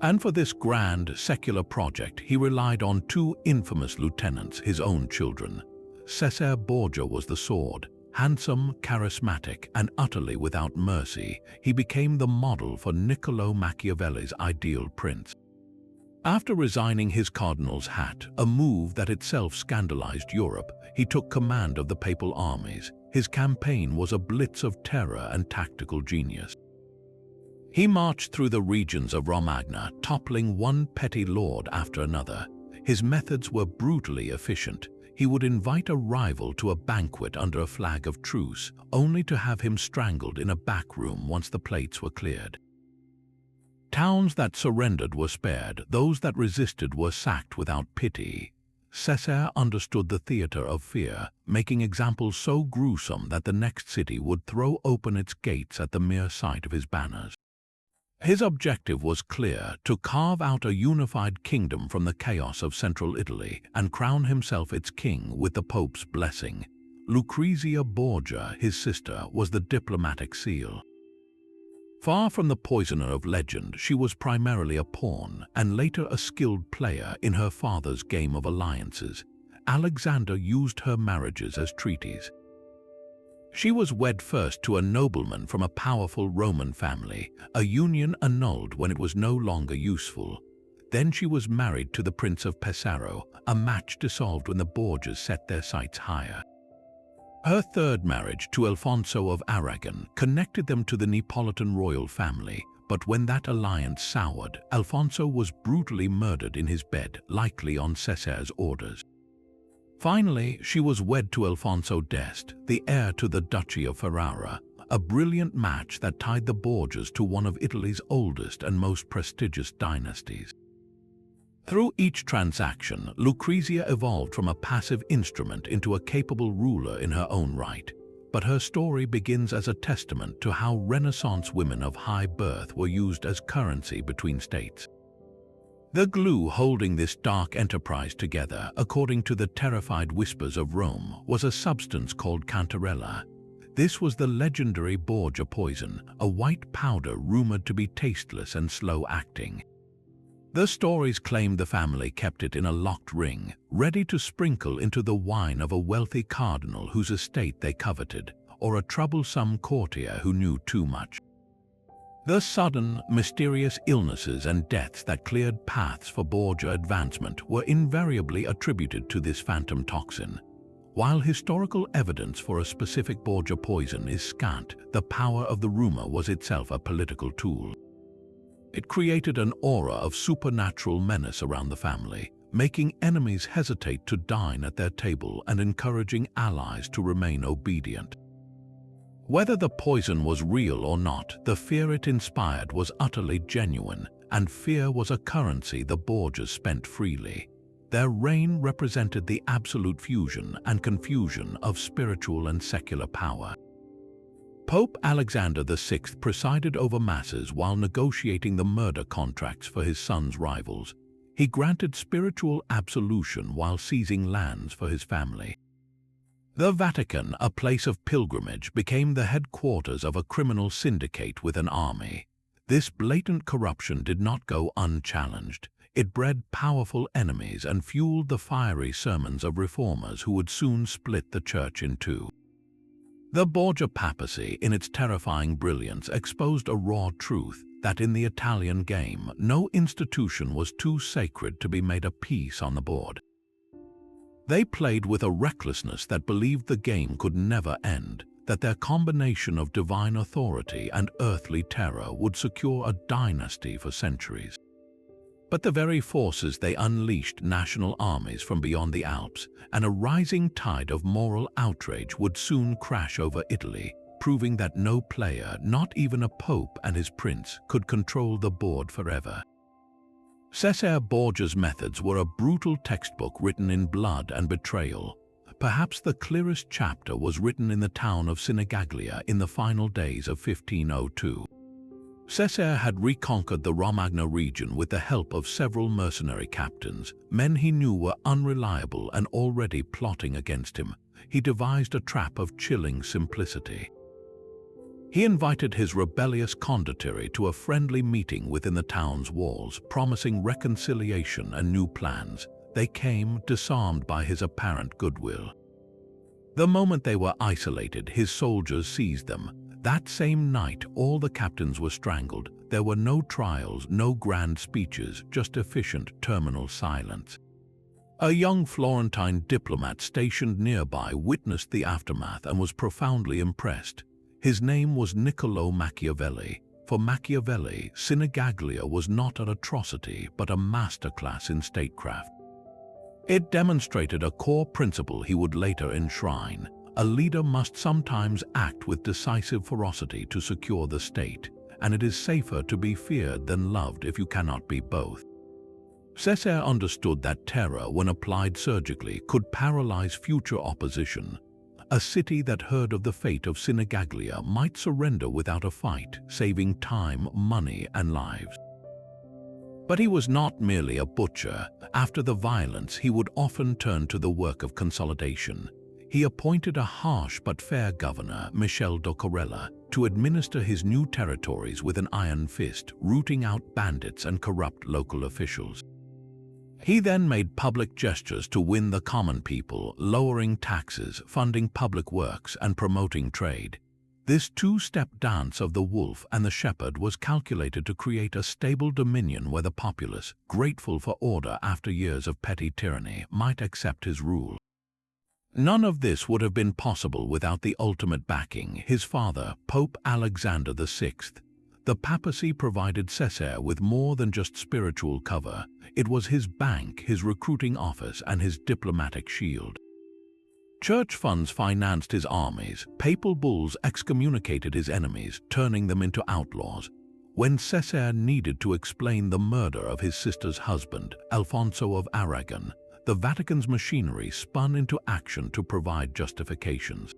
And for this grand, secular project, he relied on two infamous lieutenants, his own children. Cesare Borgia was the sword. Handsome, charismatic, and utterly without mercy, he became the model for Niccolò Machiavelli's ideal prince. After resigning his cardinal's hat, a move that itself scandalized Europe, he took command of the papal armies. His campaign was a blitz of terror and tactical genius. He marched through the regions of Romagna, toppling one petty lord after another. His methods were brutally efficient. He would invite a rival to a banquet under a flag of truce, only to have him strangled in a back room once the plates were cleared. Towns that surrendered were spared, those that resisted were sacked without pity. Cesare understood the theater of fear, making examples so gruesome that the next city would throw open its gates at the mere sight of his banners. His objective was clear: to carve out a unified kingdom from the chaos of central Italy and crown himself its king with the Pope's blessing. Lucrezia Borgia, his sister, was the diplomatic seal. Far from the poisoner of legend, she was primarily a pawn and later a skilled player in her father's game of alliances. Alexander used her marriages as treaties. She was wed first to a nobleman from a powerful Roman family, a union annulled when it was no longer useful. Then she was married to the Prince of Pesaro, a match dissolved when the Borgias set their sights higher. Her third marriage to Alfonso of Aragon connected them to the Neapolitan royal family, but when that alliance soured, Alfonso was brutally murdered in his bed, likely on Cesare's orders. Finally, she was wed to Alfonso d'Este, the heir to the Duchy of Ferrara, a brilliant match that tied the Borgias to one of Italy's oldest and most prestigious dynasties. Through each transaction, Lucrezia evolved from a passive instrument into a capable ruler in her own right. But her story begins as a testament to how Renaissance women of high birth were used as currency between states. The glue holding this dark enterprise together, according to the terrified whispers of Rome, was a substance called cantarella. This was the legendary Borgia poison, a white powder rumored to be tasteless and slow-acting. The stories claimed the family kept it in a locked ring, ready to sprinkle into the wine of a wealthy cardinal whose estate they coveted, or a troublesome courtier who knew too much. The sudden, mysterious illnesses and deaths that cleared paths for Borgia advancement were invariably attributed to this phantom toxin. While historical evidence for a specific Borgia poison is scant, the power of the rumor was itself a political tool. It created an aura of supernatural menace around the family, making enemies hesitate to dine at their table and encouraging allies to remain obedient. Whether the poison was real or not, the fear it inspired was utterly genuine, and fear was a currency the Borgias spent freely. Their reign represented the absolute fusion and confusion of spiritual and secular power. Pope Alexander VI presided over masses while negotiating the murder contracts for his son's rivals. He granted spiritual absolution while seizing lands for his family. The Vatican, a place of pilgrimage, became the headquarters of a criminal syndicate with an army. This blatant corruption did not go unchallenged. It bred powerful enemies and fueled the fiery sermons of reformers who would soon split the church in two. The Borgia papacy, in its terrifying brilliance, exposed a raw truth that in the Italian game, no institution was too sacred to be made a piece on the board. They played with a recklessness that believed the game could never end, that their combination of divine authority and earthly terror would secure a dynasty for centuries. But the very forces they unleashed national armies from beyond the Alps, and a rising tide of moral outrage would soon crash over Italy, proving that no player, not even a pope and his prince, could control the board forever. Cesare Borgia's methods were a brutal textbook written in blood and betrayal. Perhaps the clearest chapter was written in the town of Sinigaglia in the final days of 1502. Cesare had reconquered the Romagna region with the help of several mercenary captains, men he knew were unreliable and already plotting against him. He devised a trap of chilling simplicity. He invited his rebellious Condottieri to a friendly meeting within the town's walls, promising reconciliation and new plans. They came, disarmed by his apparent goodwill. The moment they were isolated, his soldiers seized them. That same night, all the captains were strangled. There were no trials, no grand speeches, just efficient terminal silence. A young Florentine diplomat stationed nearby witnessed the aftermath and was profoundly impressed. His name was Niccolò Machiavelli. For Machiavelli, Sinigaglia was not an atrocity but a masterclass in statecraft. It demonstrated a core principle he would later enshrine. A leader must sometimes act with decisive ferocity to secure the state, and it is safer to be feared than loved if you cannot be both. Cesare understood that terror, when applied surgically, could paralyze future opposition. A city that heard of the fate of Sinigaglia might surrender without a fight, saving time, money, and lives. But he was not merely a butcher. After the violence, he would often turn to the work of consolidation. He appointed a harsh but fair governor, Michele da Corella, to administer his new territories with an iron fist, rooting out bandits and corrupt local officials. He then made public gestures to win the common people, lowering taxes, funding public works, and promoting trade. This two-step dance of the wolf and the shepherd was calculated to create a stable dominion where the populace, grateful for order after years of petty tyranny, might accept his rule. None of this would have been possible without the ultimate backing, his father, Pope Alexander VI. The papacy provided Cesare with more than just spiritual cover. It was his bank, his recruiting office, and his diplomatic shield. Church funds financed his armies. Papal bulls excommunicated his enemies, turning them into outlaws. When Cesare needed to explain the murder of his sister's husband, Alfonso of Aragon, the Vatican's machinery spun into action to provide justifications.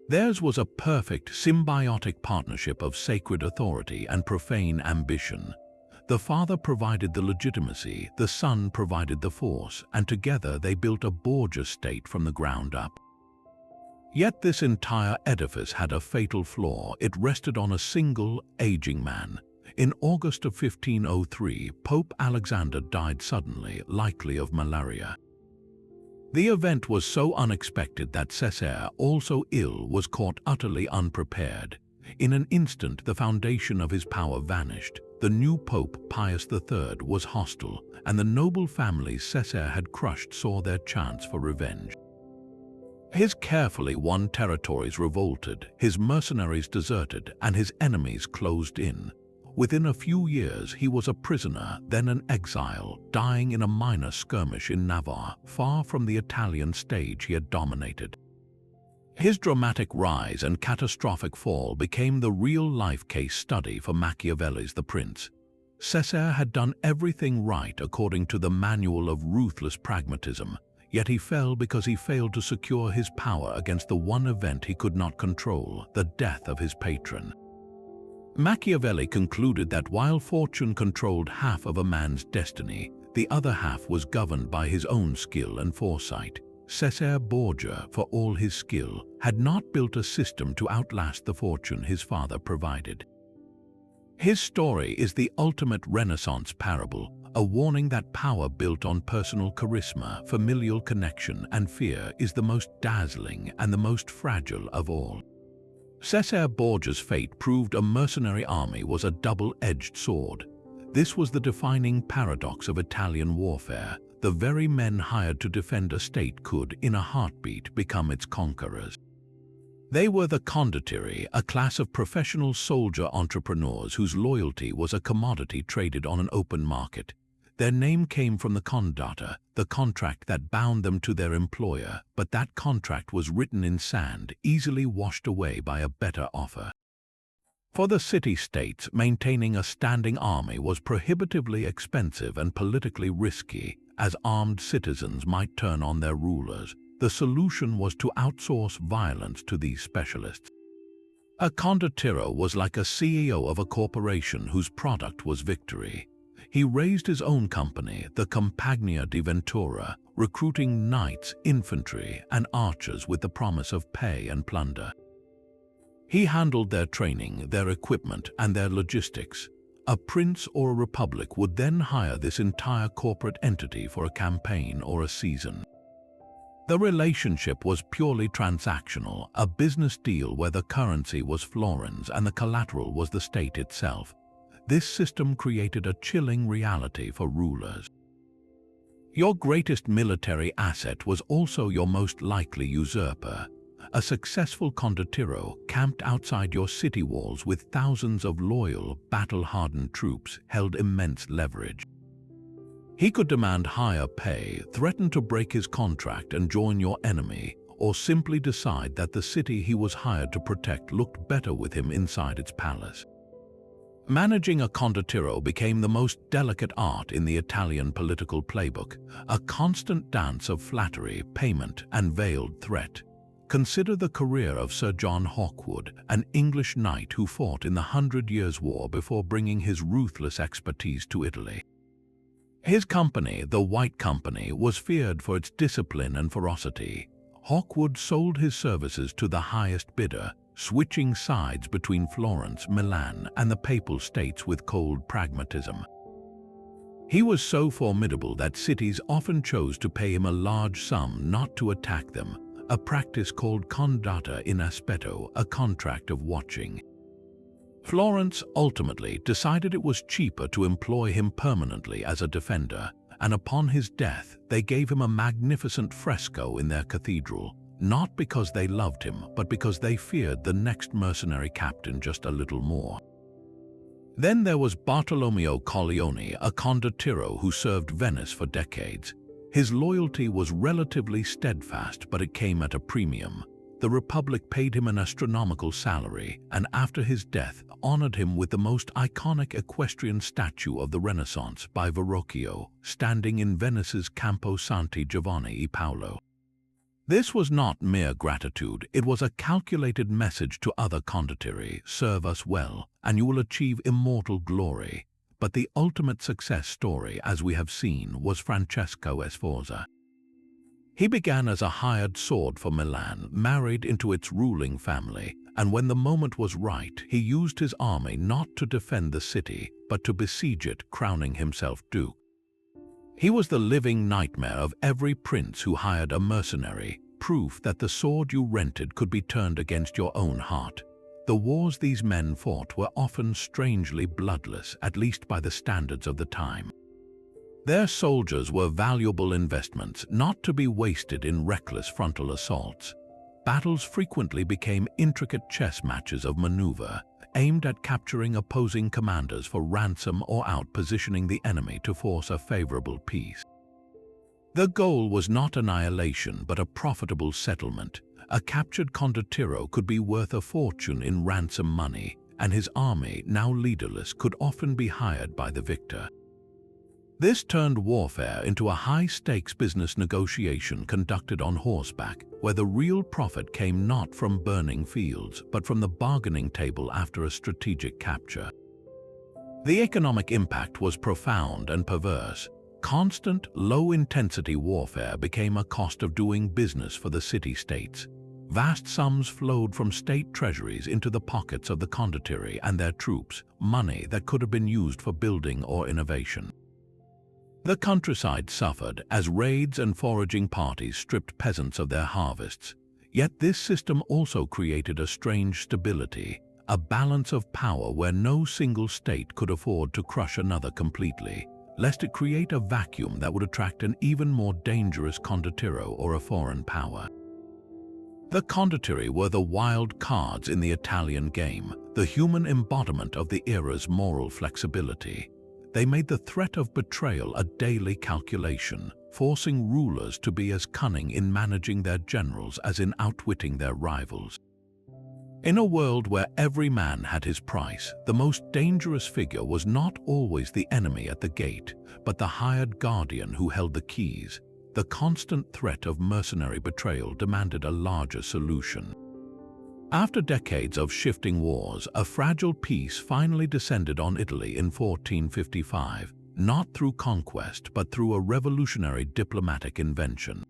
Theirs was a perfect symbiotic partnership of sacred authority and profane ambition. The father provided the legitimacy, the son provided the force, and together they built a Borgia state from the ground up. Yet this entire edifice had a fatal flaw. It rested on a single, aging man. In August of 1503, Pope Alexander died suddenly, likely of malaria. The event was so unexpected that Cesare, also ill, was caught utterly unprepared. In an instant, the foundation of his power vanished. The new Pope, Pius III, was hostile, and the noble families Cesare had crushed saw their chance for revenge. His carefully won territories revolted, his mercenaries deserted, and his enemies closed in. Within a few years, he was a prisoner, then an exile, dying in a minor skirmish in Navarre, far from the Italian stage he had dominated. His dramatic rise and catastrophic fall became the real-life case study for Machiavelli's The Prince. Cesare had done everything right according to the manual of ruthless pragmatism, yet he fell because he failed to secure his power against the one event he could not control, the death of his patron. Machiavelli concluded that while fortune controlled half of a man's destiny, the other half was governed by his own skill and foresight. Cesare Borgia, for all his skill, had not built a system to outlast the fortune his father provided. His story is the ultimate Renaissance parable, a warning that power built on personal charisma, familial connection, and fear is the most dazzling and the most fragile of all. Cesare Borgia's fate proved a mercenary army was a double-edged sword. This was the defining paradox of Italian warfare. The very men hired to defend a state could, in a heartbeat, become its conquerors. They were the Condottieri, a class of professional soldier entrepreneurs whose loyalty was a commodity traded on an open market. Their name came from the condotta, the contract that bound them to their employer, but that contract was written in sand, easily washed away by a better offer. For the city-states, maintaining a standing army was prohibitively expensive and politically risky, as armed citizens might turn on their rulers. The solution was to outsource violence to these specialists. A condottiero was like a CEO of a corporation whose product was victory. He raised his own company, the Compagnia di Ventura, recruiting knights, infantry, and archers with the promise of pay and plunder. He handled their training, their equipment, and their logistics. A prince or a republic would then hire this entire corporate entity for a campaign or a season. The relationship was purely transactional, a business deal where the currency was florins and the collateral was the state itself. This system created a chilling reality for rulers. Your greatest military asset was also your most likely usurper. A successful condottiero camped outside your city walls with thousands of loyal, battle-hardened troops held immense leverage. He could demand higher pay, threaten to break his contract and join your enemy, or simply decide that the city he was hired to protect looked better with him inside its palace. Managing a condottiero became the most delicate art in the Italian political playbook, a constant dance of flattery, payment, and veiled threat. Consider the career of Sir John Hawkwood, an English knight who fought in the 100 Years' War before bringing his ruthless expertise to Italy. His company, the White Company, was feared for its discipline and ferocity. Hawkwood sold his services to the highest bidder, switching sides between Florence, Milan, and the Papal States with cold pragmatism. He was so formidable that cities often chose to pay him a large sum not to attack them, a practice called condotta in aspetto, a contract of watching. Florence ultimately decided it was cheaper to employ him permanently as a defender, and upon his death they gave him a magnificent fresco in their cathedral, not because they loved him, but because they feared the next mercenary captain just a little more. Then there was Bartolomeo Colleoni, a condottiero who served Venice for decades. His loyalty was relatively steadfast, but it came at a premium. The Republic paid him an astronomical salary, and after his death honored him with the most iconic equestrian statue of the Renaissance by Verrocchio, standing in Venice's Campo Santi Giovanni e Paolo. This was not mere gratitude, it was a calculated message to other condottieri: serve us well, and you will achieve immortal glory. But the ultimate success story, as we have seen, was Francesco Sforza. He began as a hired sword for Milan, married into its ruling family, and when the moment was right, he used his army not to defend the city, but to besiege it, crowning himself duke. He was the living nightmare of every prince who hired a mercenary, proof that the sword you rented could be turned against your own heart. The wars these men fought were often strangely bloodless, at least by the standards of the time. Their soldiers were valuable investments, not to be wasted in reckless frontal assaults. Battles frequently became intricate chess matches of maneuver, aimed at capturing opposing commanders for ransom or outpositioning the enemy to force a favorable peace. The goal was not annihilation, but a profitable settlement. A captured condottiero could be worth a fortune in ransom money, and his army, now leaderless, could often be hired by the victor. This turned warfare into a high-stakes business negotiation conducted on horseback, where the real profit came not from burning fields, but from the bargaining table after a strategic capture. The economic impact was profound and perverse. Constant, low-intensity warfare became a cost of doing business for the city-states. Vast sums flowed from state treasuries into the pockets of the condottieri and their troops, money that could have been used for building or innovation. The countryside suffered as raids and foraging parties stripped peasants of their harvests. Yet this system also created a strange stability, a balance of power where no single state could afford to crush another completely, lest it create a vacuum that would attract an even more dangerous condottiero or a foreign power. The condottieri were the wild cards in the Italian game, the human embodiment of the era's moral flexibility. They made the threat of betrayal a daily calculation, forcing rulers to be as cunning in managing their generals as in outwitting their rivals. In a world where every man had his price, the most dangerous figure was not always the enemy at the gate, but the hired guardian who held the keys. The constant threat of mercenary betrayal demanded a larger solution. After decades of shifting wars, a fragile peace finally descended on Italy in 1455, not through conquest but through a revolutionary diplomatic invention.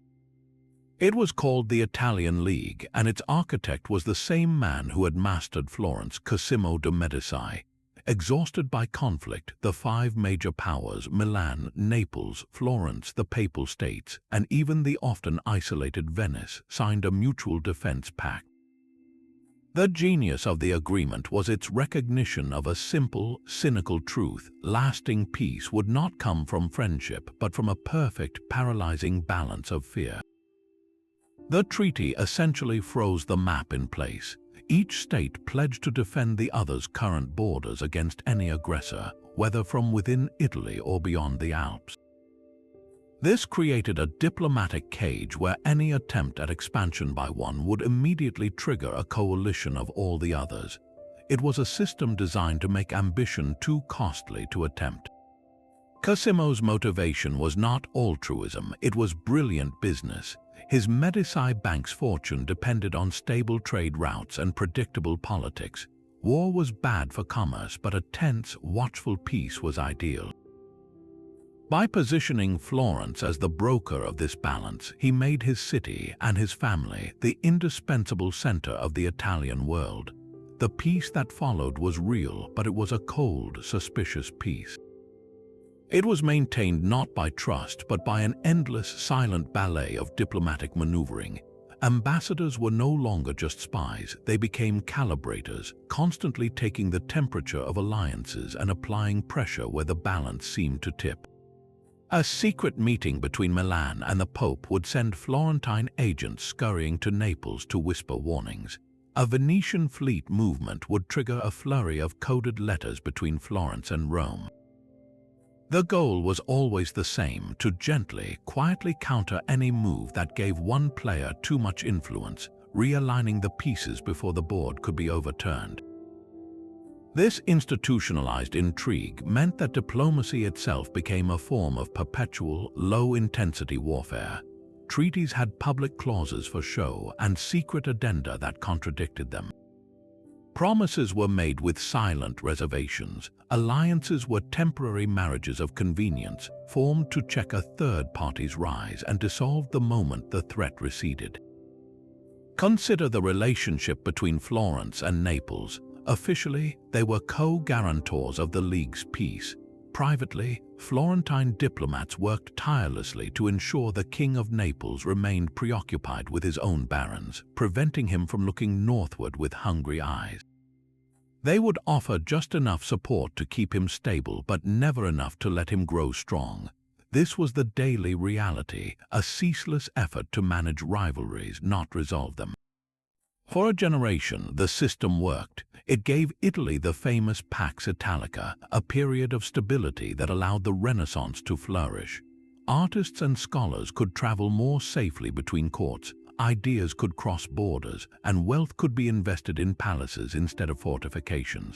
It was called the Italian League, and its architect was the same man who had mastered Florence, Cosimo de' Medici. Exhausted by conflict, the five major powers, Milan, Naples, Florence, the Papal States, and even the often isolated Venice, signed a mutual defense pact. The genius of the agreement was its recognition of a simple, cynical truth: lasting peace would not come from friendship, but from a perfect, paralyzing balance of fear. The treaty essentially froze the map in place. Each state pledged to defend the other's current borders against any aggressor, whether from within Italy or beyond the Alps. This created a diplomatic cage where any attempt at expansion by one would immediately trigger a coalition of all the others. It was a system designed to make ambition too costly to attempt. Cosimo's motivation was not altruism, it was brilliant business. His Medici bank's fortune depended on stable trade routes and predictable politics. War was bad for commerce, but a tense, watchful peace was ideal. By positioning Florence as the broker of this balance, he made his city and his family the indispensable center of the Italian world. The peace that followed was real, but it was a cold, suspicious peace. It was maintained not by trust, but by an endless, silent ballet of diplomatic maneuvering. Ambassadors were no longer just spies, they became calibrators, constantly taking the temperature of alliances and applying pressure where the balance seemed to tip. A secret meeting between Milan and the Pope would send Florentine agents scurrying to Naples to whisper warnings. A Venetian fleet movement would trigger a flurry of coded letters between Florence and Rome. The goal was always the same: to gently, quietly counter any move that gave one player too much influence, realigning the pieces before the board could be overturned. This institutionalized intrigue meant that diplomacy itself became a form of perpetual, low-intensity warfare. Treaties had public clauses for show and secret addenda that contradicted them. Promises were made with silent reservations. Alliances were temporary marriages of convenience, formed to check a third party's rise and dissolved the moment the threat receded. Consider the relationship between Florence and Naples. Officially, they were co-guarantors of the League's peace. Privately, Florentine diplomats worked tirelessly to ensure the King of Naples remained preoccupied with his own barons, preventing him from looking northward with hungry eyes. They would offer just enough support to keep him stable, but never enough to let him grow strong. This was the daily reality, a ceaseless effort to manage rivalries, not resolve them. For a generation, the system worked. It gave Italy the famous Pax Italica, a period of stability that allowed the Renaissance to flourish. Artists and scholars could travel more safely between courts, ideas could cross borders, and wealth could be invested in palaces instead of fortifications.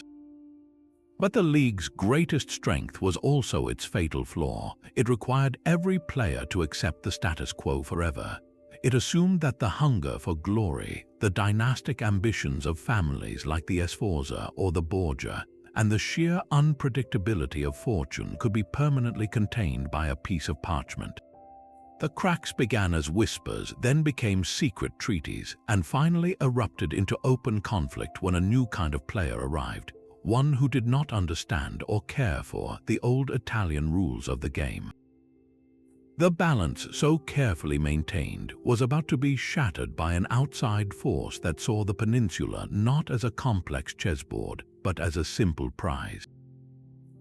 But the League's greatest strength was also its fatal flaw. It required every player to accept the status quo forever. It assumed that the hunger for glory, the dynastic ambitions of families like the Sforza or the Borgia, and the sheer unpredictability of fortune could be permanently contained by a piece of parchment. The cracks began as whispers, then became secret treaties, and finally erupted into open conflict when a new kind of player arrived, one who did not understand or care for the old Italian rules of the game. The balance so carefully maintained was about to be shattered by an outside force that saw the peninsula not as a complex chessboard, but as a simple prize.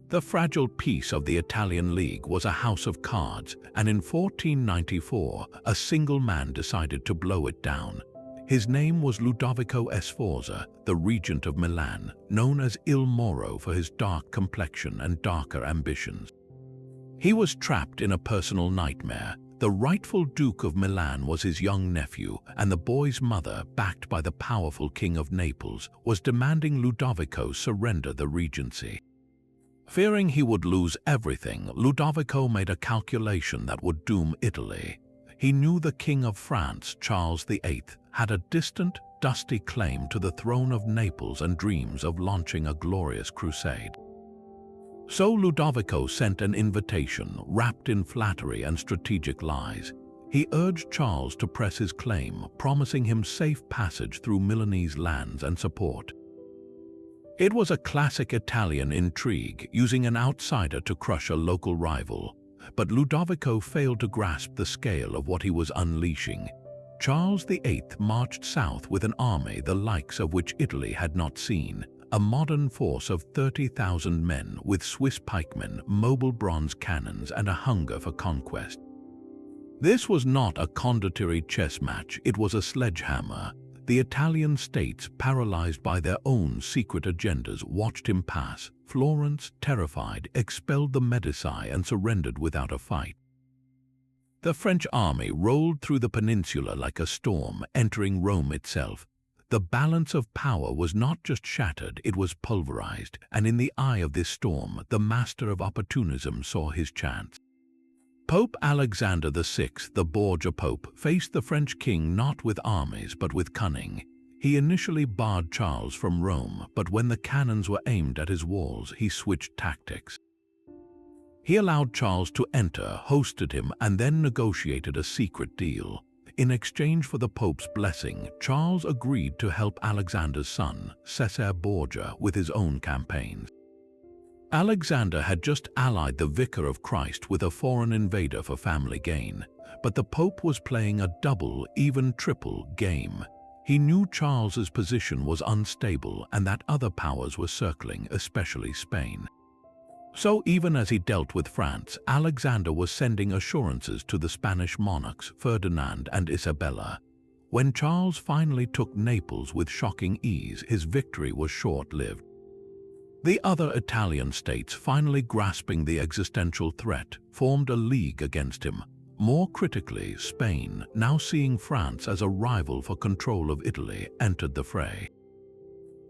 The fragile peace of the Italian League was a house of cards, and in 1494, a single man decided to blow it down. His name was Ludovico Sforza, the regent of Milan, known as Il Moro for his dark complexion and darker ambitions. He was trapped in a personal nightmare. The rightful Duke of Milan was his young nephew, and the boy's mother, backed by the powerful King of Naples, was demanding Ludovico surrender the regency. Fearing he would lose everything, Ludovico made a calculation that would doom Italy. He knew the King of France, Charles VIII, had a distant, dusty claim to the throne of Naples and dreams of launching a glorious crusade. So Ludovico sent an invitation wrapped in flattery and strategic lies. He urged Charles to press his claim, promising him safe passage through Milanese lands and support. It was a classic Italian intrigue, using an outsider to crush a local rival. But Ludovico failed to grasp the scale of what he was unleashing. Charles VIII marched south with an army the likes of which Italy had not seen, a modern force of 30,000 men with Swiss pikemen, mobile bronze cannons, and a hunger for conquest. This was not a Condottieri chess match, it was a sledgehammer. The Italian states, paralyzed by their own secret agendas, watched him pass. Florence, terrified, expelled the Medici and surrendered without a fight. The French army rolled through the peninsula like a storm, entering Rome itself. The balance of power was not just shattered, it was pulverized, and in the eye of this storm, the master of opportunism saw his chance. Pope Alexander VI, the Borgia Pope, faced the French king not with armies but with cunning. He initially barred Charles from Rome, but when the cannons were aimed at his walls, he switched tactics. He allowed Charles to enter, hosted him, and then negotiated a secret deal. In exchange for the Pope's blessing, Charles agreed to help Alexander's son, Cesare Borgia, with his own campaigns. Alexander had just allied the Vicar of Christ with a foreign invader for family gain, but the Pope was playing a double, even triple, game. He knew Charles's position was unstable and that other powers were circling, especially Spain. So even as he dealt with France, Alexander was sending assurances to the Spanish monarchs Ferdinand and Isabella. When Charles finally took Naples with shocking ease, his victory was short-lived. The other Italian states, finally grasping the existential threat, formed a league against him. More critically, Spain, now seeing France as a rival for control of Italy, entered the fray.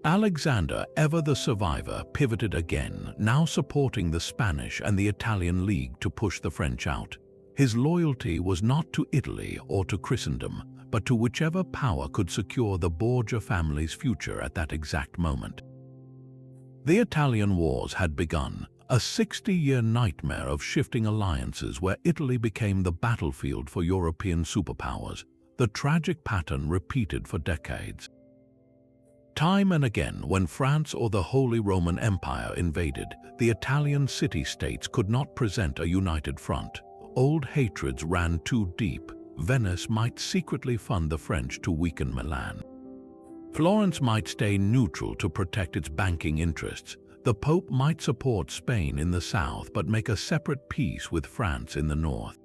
Alexander, ever the survivor, pivoted again, now supporting the Spanish and the Italian League to push the French out. His loyalty was not to Italy or to Christendom, but to whichever power could secure the Borgia family's future at that exact moment. The Italian Wars had begun, a 60-year nightmare of shifting alliances where Italy became the battlefield for European superpowers. The tragic pattern repeated for decades. Time and again, when France or the Holy Roman Empire invaded, the Italian city-states could not present a united front. Old hatreds ran too deep. Venice might secretly fund the French to weaken Milan. Florence might stay neutral to protect its banking interests. The Pope might support Spain in the south but make a separate peace with France in the north.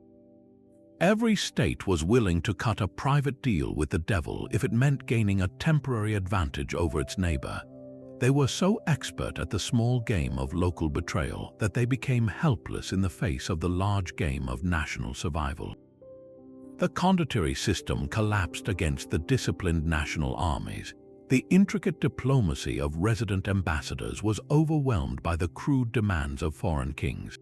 Every state was willing to cut a private deal with the devil if it meant gaining a temporary advantage over its neighbor. They were so expert at the small game of local betrayal that they became helpless in the face of the large game of national survival. The Condottieri system collapsed against the disciplined national armies. The intricate diplomacy of resident ambassadors was overwhelmed by the crude demands of foreign kings.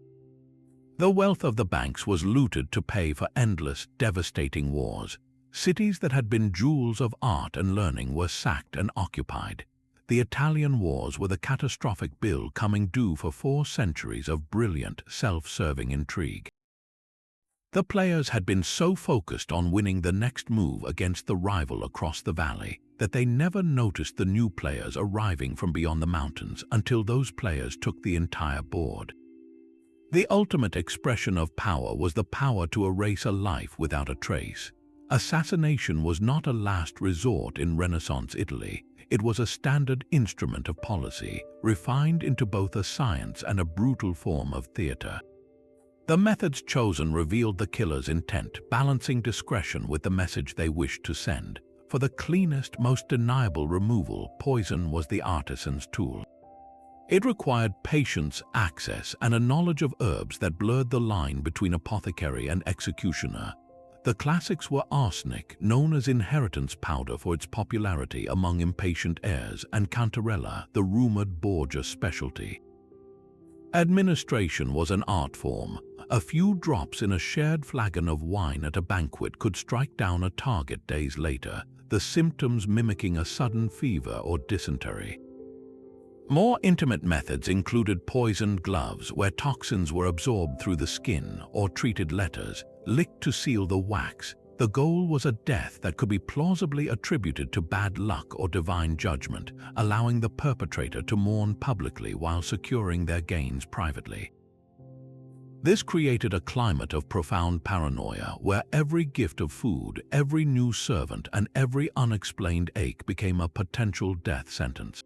The wealth of the banks was looted to pay for endless, devastating wars. Cities that had been jewels of art and learning were sacked and occupied. The Italian wars were the catastrophic bill coming due for 4 centuries of brilliant, self-serving intrigue. The players had been so focused on winning the next move against the rival across the valley that they never noticed the new players arriving from beyond the mountains until those players took the entire board. The ultimate expression of power was the power to erase a life without a trace. Assassination was not a last resort in Renaissance Italy. It was a standard instrument of policy, refined into both a science and a brutal form of theater. The methods chosen revealed the killer's intent, balancing discretion with the message they wished to send. For the cleanest, most deniable removal, poison was the artisan's tool. It required patience, access, and a knowledge of herbs that blurred the line between apothecary and executioner. The classics were arsenic, known as inheritance powder for its popularity among impatient heirs, and cantarella, the rumored Borgia specialty. Administration was an art form. A few drops in a shared flagon of wine at a banquet could strike down a target days later, the symptoms mimicking a sudden fever or dysentery. More intimate methods included poisoned gloves, where toxins were absorbed through the skin, or treated letters, licked to seal the wax. The goal was a death that could be plausibly attributed to bad luck or divine judgment, allowing the perpetrator to mourn publicly while securing their gains privately. This created a climate of profound paranoia, where every gift of food, every new servant, and every unexplained ache became a potential death sentence.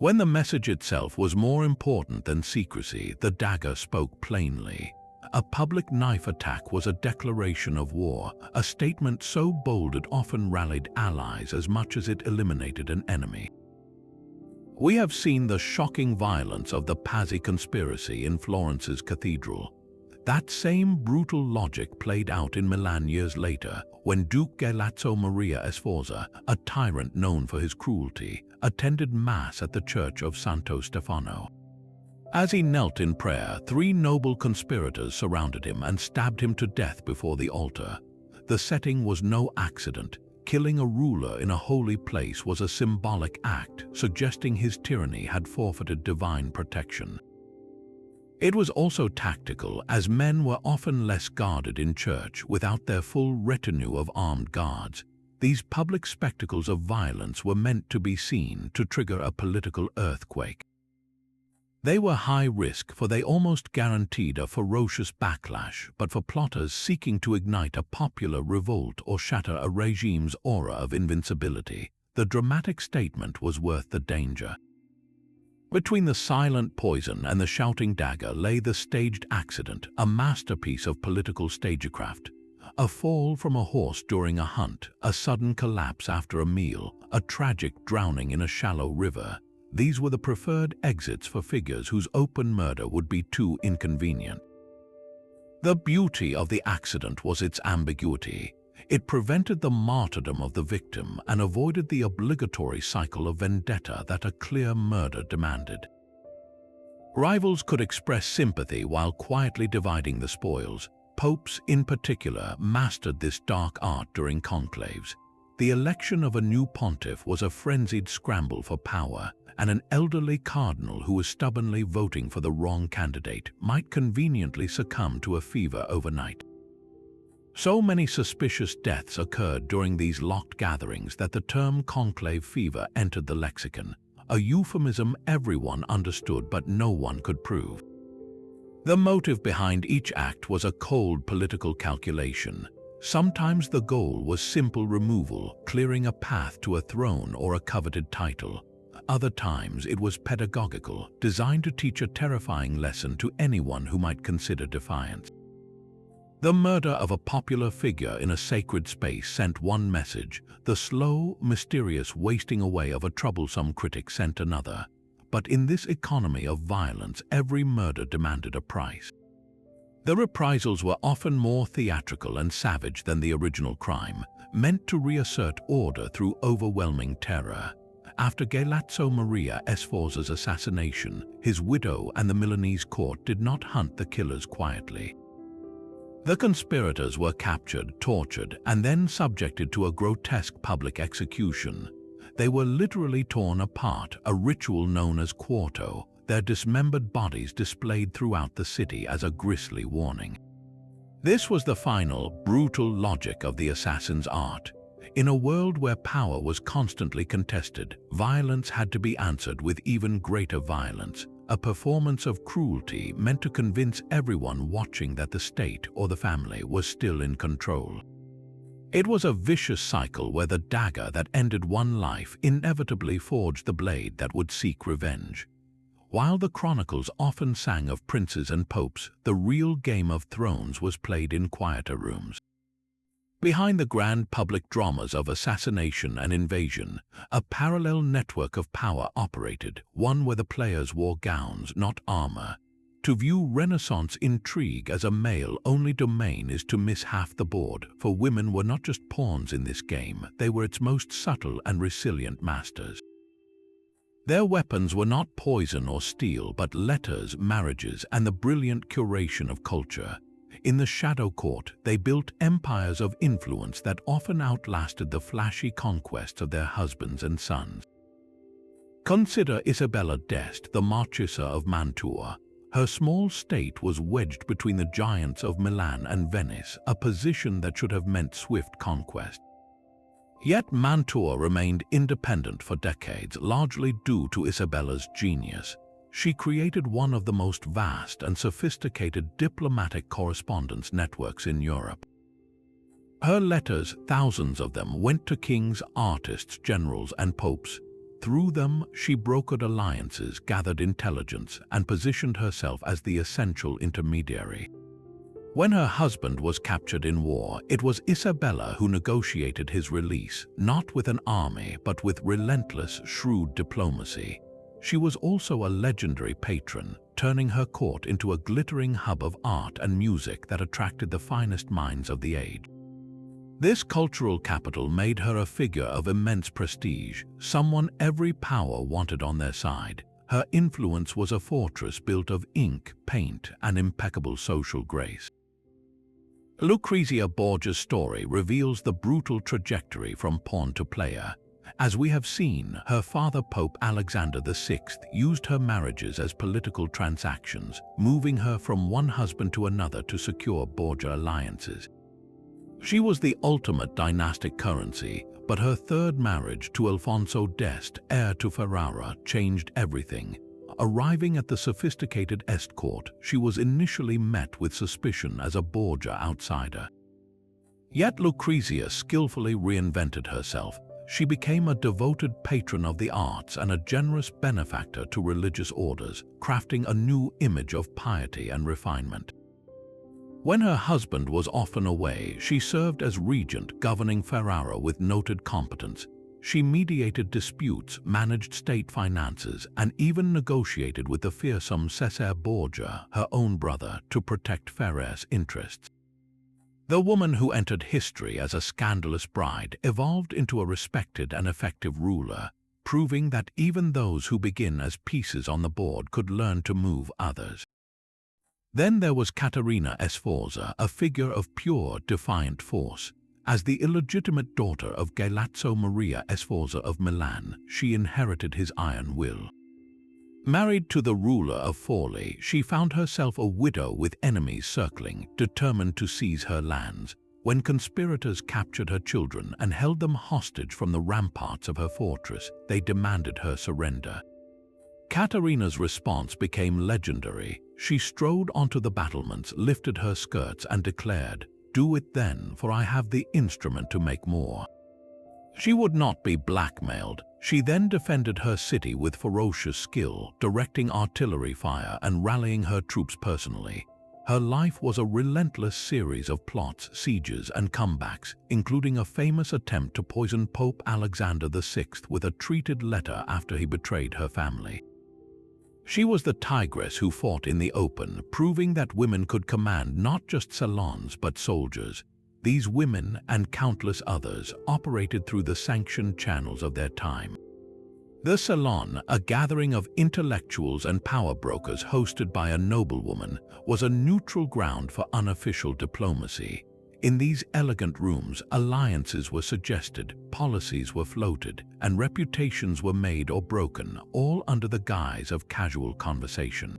When the message itself was more important than secrecy, the dagger spoke plainly. A public knife attack was a declaration of war, a statement so bold it often rallied allies as much as it eliminated an enemy. We have seen the shocking violence of the Pazzi conspiracy in Florence's cathedral. That same brutal logic played out in Milan years later, when Duke Galeazzo Maria Sforza, a tyrant known for his cruelty, attended Mass at the Church of Santo Stefano. As he knelt in prayer, 3 noble conspirators surrounded him and stabbed him to death before the altar. The setting was no accident. Killing a ruler in a holy place was a symbolic act, suggesting his tyranny had forfeited divine protection. It was also tactical, as men were often less guarded in church without their full retinue of armed guards. These public spectacles of violence were meant to be seen to trigger a political earthquake. They were high risk, for they almost guaranteed a ferocious backlash, but for plotters seeking to ignite a popular revolt or shatter a regime's aura of invincibility, the dramatic statement was worth the danger. Between the silent poison and the shouting dagger lay the staged accident, a masterpiece of political stagecraft. A fall from a horse during a hunt, a sudden collapse after a meal, a tragic drowning in a shallow river. These were the preferred exits for figures whose open murder would be too inconvenient. The beauty of the accident was its ambiguity. It prevented the martyrdom of the victim and avoided the obligatory cycle of vendetta that a clear murder demanded. Rivals could express sympathy while quietly dividing the spoils. Popes, in particular, mastered this dark art during conclaves. The election of a new pontiff was a frenzied scramble for power, and an elderly cardinal who was stubbornly voting for the wrong candidate might conveniently succumb to a fever overnight. So many suspicious deaths occurred during these locked gatherings that the term conclave fever entered the lexicon, a euphemism everyone understood but no one could prove. The motive behind each act was a cold political calculation. Sometimes the goal was simple removal, clearing a path to a throne or a coveted title. Other times it was pedagogical, designed to teach a terrifying lesson to anyone who might consider defiance. The murder of a popular figure in a sacred space sent one message. The slow, mysterious wasting away of a troublesome critic sent another. But in this economy of violence, every murder demanded a price. The reprisals were often more theatrical and savage than the original crime, meant to reassert order through overwhelming terror. After Galeazzo Maria Sforza's assassination, his widow and the Milanese court did not hunt the killers quietly. The conspirators were captured, tortured, and then subjected to a grotesque public execution. They were literally torn apart, a ritual known as quarto, their dismembered bodies displayed throughout the city as a grisly warning. This was the final, brutal logic of the assassin's art. In a world where power was constantly contested, violence had to be answered with even greater violence. a performance of cruelty meant to convince everyone watching that the state or the family was still in control. It was a vicious cycle where the dagger that ended one life inevitably forged the blade that would seek revenge. While the chronicles often sang of princes and popes, the real Game of Thrones was played in quieter rooms. Behind the grand public dramas of assassination and invasion, a parallel network of power operated, one where the players wore gowns, not armor. To view Renaissance intrigue as a male-only domain is to miss half the board, for women were not just pawns in this game, they were its most subtle and resilient masters. Their weapons were not poison or steel, but letters, marriages, and the brilliant curation of culture. In the Shadow Court, they built empires of influence that often outlasted the flashy conquests of their husbands and sons. Consider Isabella d'Este, the Marchesa of Mantua. Her small state was wedged between the giants of Milan and Venice, a position that should have meant swift conquest. Yet Mantua remained independent for decades, largely due to Isabella's genius. She created one of the most vast and sophisticated diplomatic correspondence networks in Europe. Her letters, thousands of them, went to kings, artists, generals, and popes. Through them, she brokered alliances, gathered intelligence, and positioned herself as the essential intermediary. When her husband was captured in war, it was Isabella who negotiated his release, not with an army, but with relentless, shrewd diplomacy. She was also a legendary patron, turning her court into a glittering hub of art and music that attracted the finest minds of the age. This cultural capital made her a figure of immense prestige, someone every power wanted on their side. Her influence was a fortress built of ink, paint, and impeccable social grace. Lucrezia Borgia's story reveals the brutal trajectory from pawn to player. As we have seen, her father Pope Alexander VI used her marriages as political transactions, moving her from one husband to another to secure Borgia alliances. She was the ultimate dynastic currency, but her third marriage to Alfonso d'Este, heir to Ferrara, changed everything. Arriving at the sophisticated Este court, she was initially met with suspicion as a Borgia outsider. Yet Lucrezia skillfully reinvented herself. She became a devoted patron of the arts and a generous benefactor to religious orders, crafting a new image of piety and refinement. When her husband was often away, she served as regent, governing Ferrara with noted competence. She mediated disputes, managed state finances, and even negotiated with the fearsome Cesare Borgia, her own brother, to protect Ferrara's interests. The woman who entered history as a scandalous bride evolved into a respected and effective ruler, proving that even those who begin as pieces on the board could learn to move others. Then there was Caterina Sforza, a figure of pure, defiant force. As the illegitimate daughter of Galeazzo Maria Sforza of Milan, she inherited his iron will. Married to the ruler of Forli, she found herself a widow with enemies circling, determined to seize her lands. When conspirators captured her children and held them hostage from the ramparts of her fortress, they demanded her surrender. Caterina's response became legendary. She strode onto the battlements, lifted her skirts, and declared, "Do it then, for I have the instrument to make more." She would not be blackmailed. She then defended her city with ferocious skill, directing artillery fire and rallying her troops personally. Her life was a relentless series of plots, sieges, and comebacks, including a famous attempt to poison Pope Alexander VI with a treated letter after he betrayed her family. She was the tigress who fought in the open, proving that women could command not just salons but soldiers. These women and countless others operated through the sanctioned channels of their time. The salon, a gathering of intellectuals and power brokers hosted by a noblewoman, was a neutral ground for unofficial diplomacy. In these elegant rooms, alliances were suggested, policies were floated, and reputations were made or broken, all under the guise of casual conversation.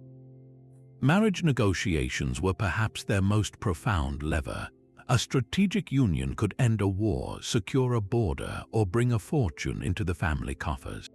Marriage negotiations were perhaps their most profound lever. A strategic union could end a war, secure a border, or bring a fortune into the family coffers.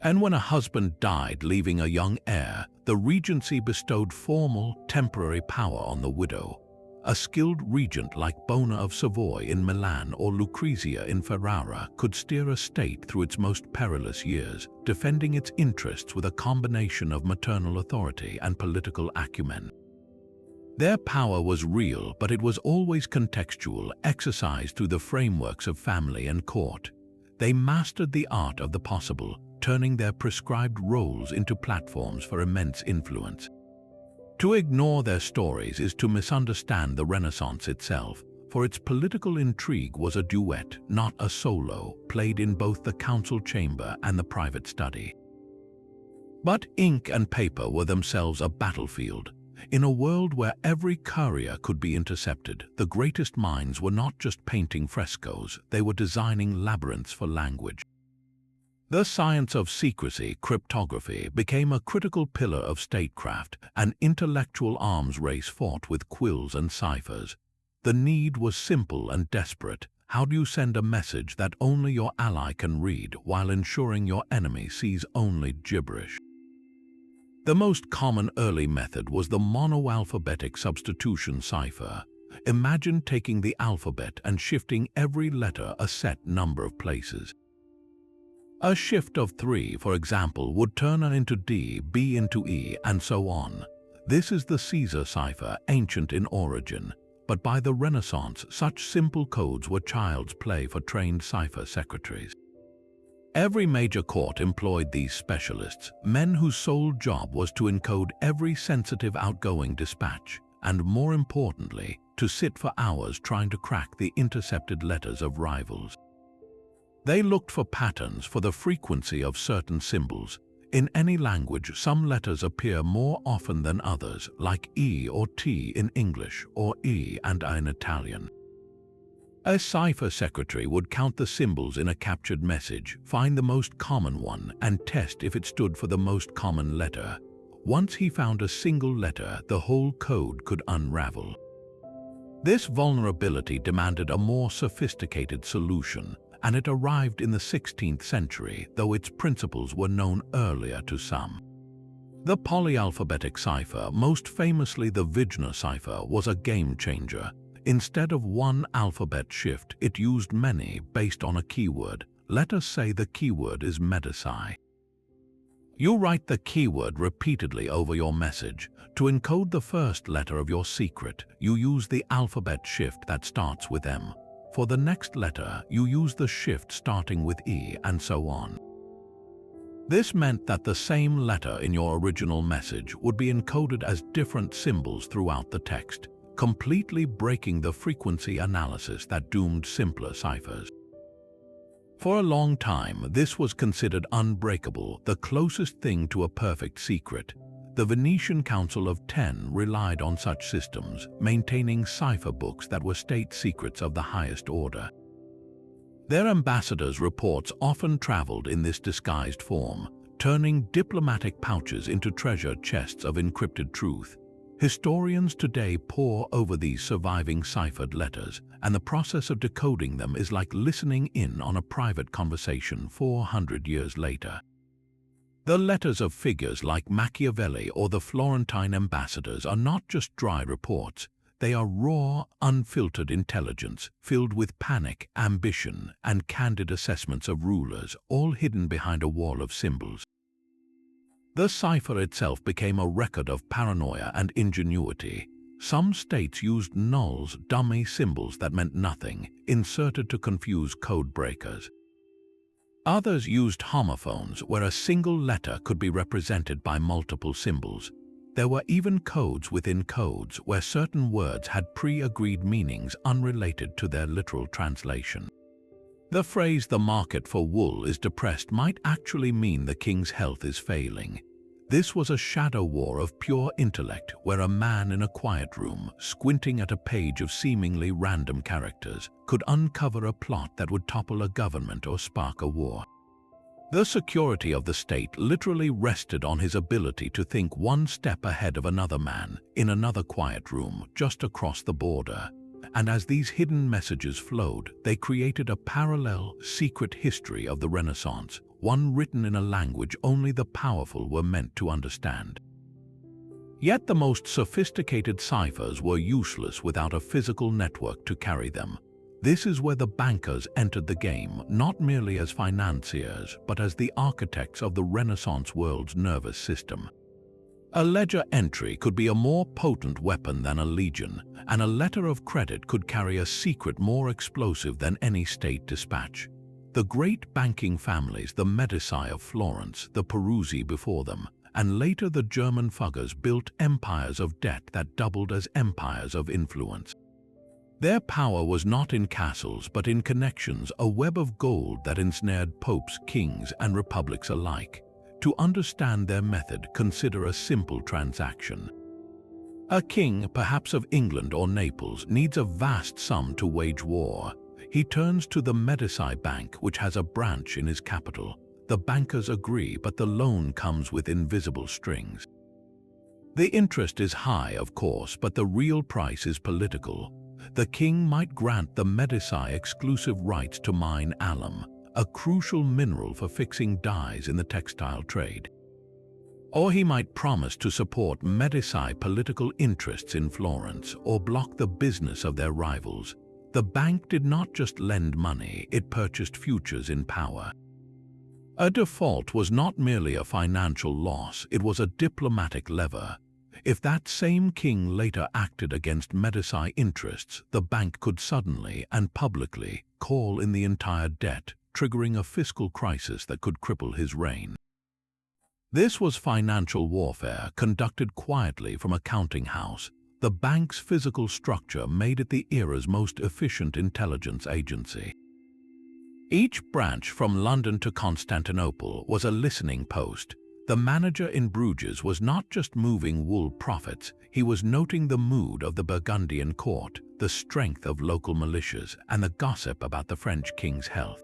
And when a husband died leaving a young heir, the regency bestowed formal, temporary power on the widow. A skilled regent like Bona of Savoy in Milan or Lucrezia in Ferrara could steer a state through its most perilous years, defending its interests with a combination of maternal authority and political acumen. Their power was real, but it was always contextual, exercised through the frameworks of family and court. They mastered the art of the possible, turning their prescribed roles into platforms for immense influence. To ignore their stories is to misunderstand the Renaissance itself, for its political intrigue was a duet, not a solo, played in both the council chamber and the private study. But ink and paper were themselves a battlefield. In a world where every courier could be intercepted, the greatest minds were not just painting frescoes, they were designing labyrinths for language. The science of secrecy, cryptography, became a critical pillar of statecraft, an intellectual arms race fought with quills and ciphers. The need was simple and desperate. How do you send a message that only your ally can read while ensuring your enemy sees only gibberish? The most common early method was the monoalphabetic substitution cipher. Imagine taking the alphabet and shifting every letter a set number of places. A shift of 3, for example, would turn A into D, B into E, and so on. This is the Caesar cipher, ancient in origin, but by the Renaissance, such simple codes were child's play for trained cipher secretaries. Every major court employed these specialists, men whose sole job was to encode every sensitive outgoing dispatch, and more importantly, to sit for hours trying to crack the intercepted letters of rivals. They looked for patterns, for the frequency of certain symbols. In any language, some letters appear more often than others, like E or T in English or E and A in Italian. A cipher secretary would count the symbols in a captured message, find the most common one, and test if it stood for the most common letter. Once he found a single letter, the whole code could unravel. This vulnerability demanded a more sophisticated solution, and it arrived in the 16th century, though its principles were known earlier to some. The polyalphabetic cipher, most famously the Vigna cipher, was a game-changer. Instead of one alphabet shift, it used many based on a keyword. Let us say the keyword is Medici. You write the keyword repeatedly over your message. To encode the first letter of your secret, you use the alphabet shift that starts with M. For the next letter, you use the shift starting with E, and so on. This meant that the same letter in your original message would be encoded as different symbols throughout the text, completely breaking the frequency analysis that doomed simpler ciphers. For a long time, this was considered unbreakable, the closest thing to a perfect secret. The Venetian Council of 10 relied on such systems, maintaining cipher books that were state secrets of the highest order. Their ambassadors' reports often traveled in this disguised form, turning diplomatic pouches into treasure chests of encrypted truth. Historians today pore over these surviving ciphered letters, and the process of decoding them is like listening in on a private conversation 400 years later. The letters of figures like Machiavelli or the Florentine ambassadors are not just dry reports. They are raw, unfiltered intelligence, filled with panic, ambition, and candid assessments of rulers, all hidden behind a wall of symbols. The cipher itself became a record of paranoia and ingenuity. Some states used nulls, dummy symbols that meant nothing, inserted to confuse code breakers. Others used homophones, where a single letter could be represented by multiple symbols. There were even codes within codes, where certain words had pre-agreed meanings unrelated to their literal translation. The phrase "the market for wool is depressed" might actually mean the king's health is failing. This was a shadow war of pure intellect, where a man in a quiet room, squinting at a page of seemingly random characters, could uncover a plot that would topple a government or spark a war. The security of the state literally rested on his ability to think one step ahead of another man in another quiet room just across the border. And as these hidden messages flowed, they created a parallel, secret history of the Renaissance, one written in a language only the powerful were meant to understand. Yet the most sophisticated ciphers were useless without a physical network to carry them. This is where the bankers entered the game, not merely as financiers, but as the architects of the Renaissance world's nervous system. A ledger entry could be a more potent weapon than a legion, and a letter of credit could carry a secret more explosive than any state dispatch. The great banking families, the Medici of Florence, the Peruzzi before them, and later the German Fuggers, built empires of debt that doubled as empires of influence. Their power was not in castles but in connections, a web of gold that ensnared popes, kings, and republics alike. To understand their method, consider a simple transaction. A king, perhaps of England or Naples, needs a vast sum to wage war. He turns to the Medici Bank, which has a branch in his capital. The bankers agree, but the loan comes with invisible strings. The interest is high, of course, but the real price is political. The king might grant the Medici exclusive rights to mine alum, a crucial mineral for fixing dyes in the textile trade. Or he might promise to support Medici political interests in Florence or block the business of their rivals. The bank did not just lend money, it purchased futures in power. A default was not merely a financial loss, it was a diplomatic lever. If that same king later acted against Medici interests, the bank could suddenly and publicly call in the entire debt, triggering a fiscal crisis that could cripple his reign. This was financial warfare conducted quietly from a counting house. The bank's physical structure made it the era's most efficient intelligence agency. Each branch from London to Constantinople was a listening post. The manager in Bruges was not just moving wool profits, he was noting the mood of the Burgundian court, the strength of local militias, and the gossip about the French king's health.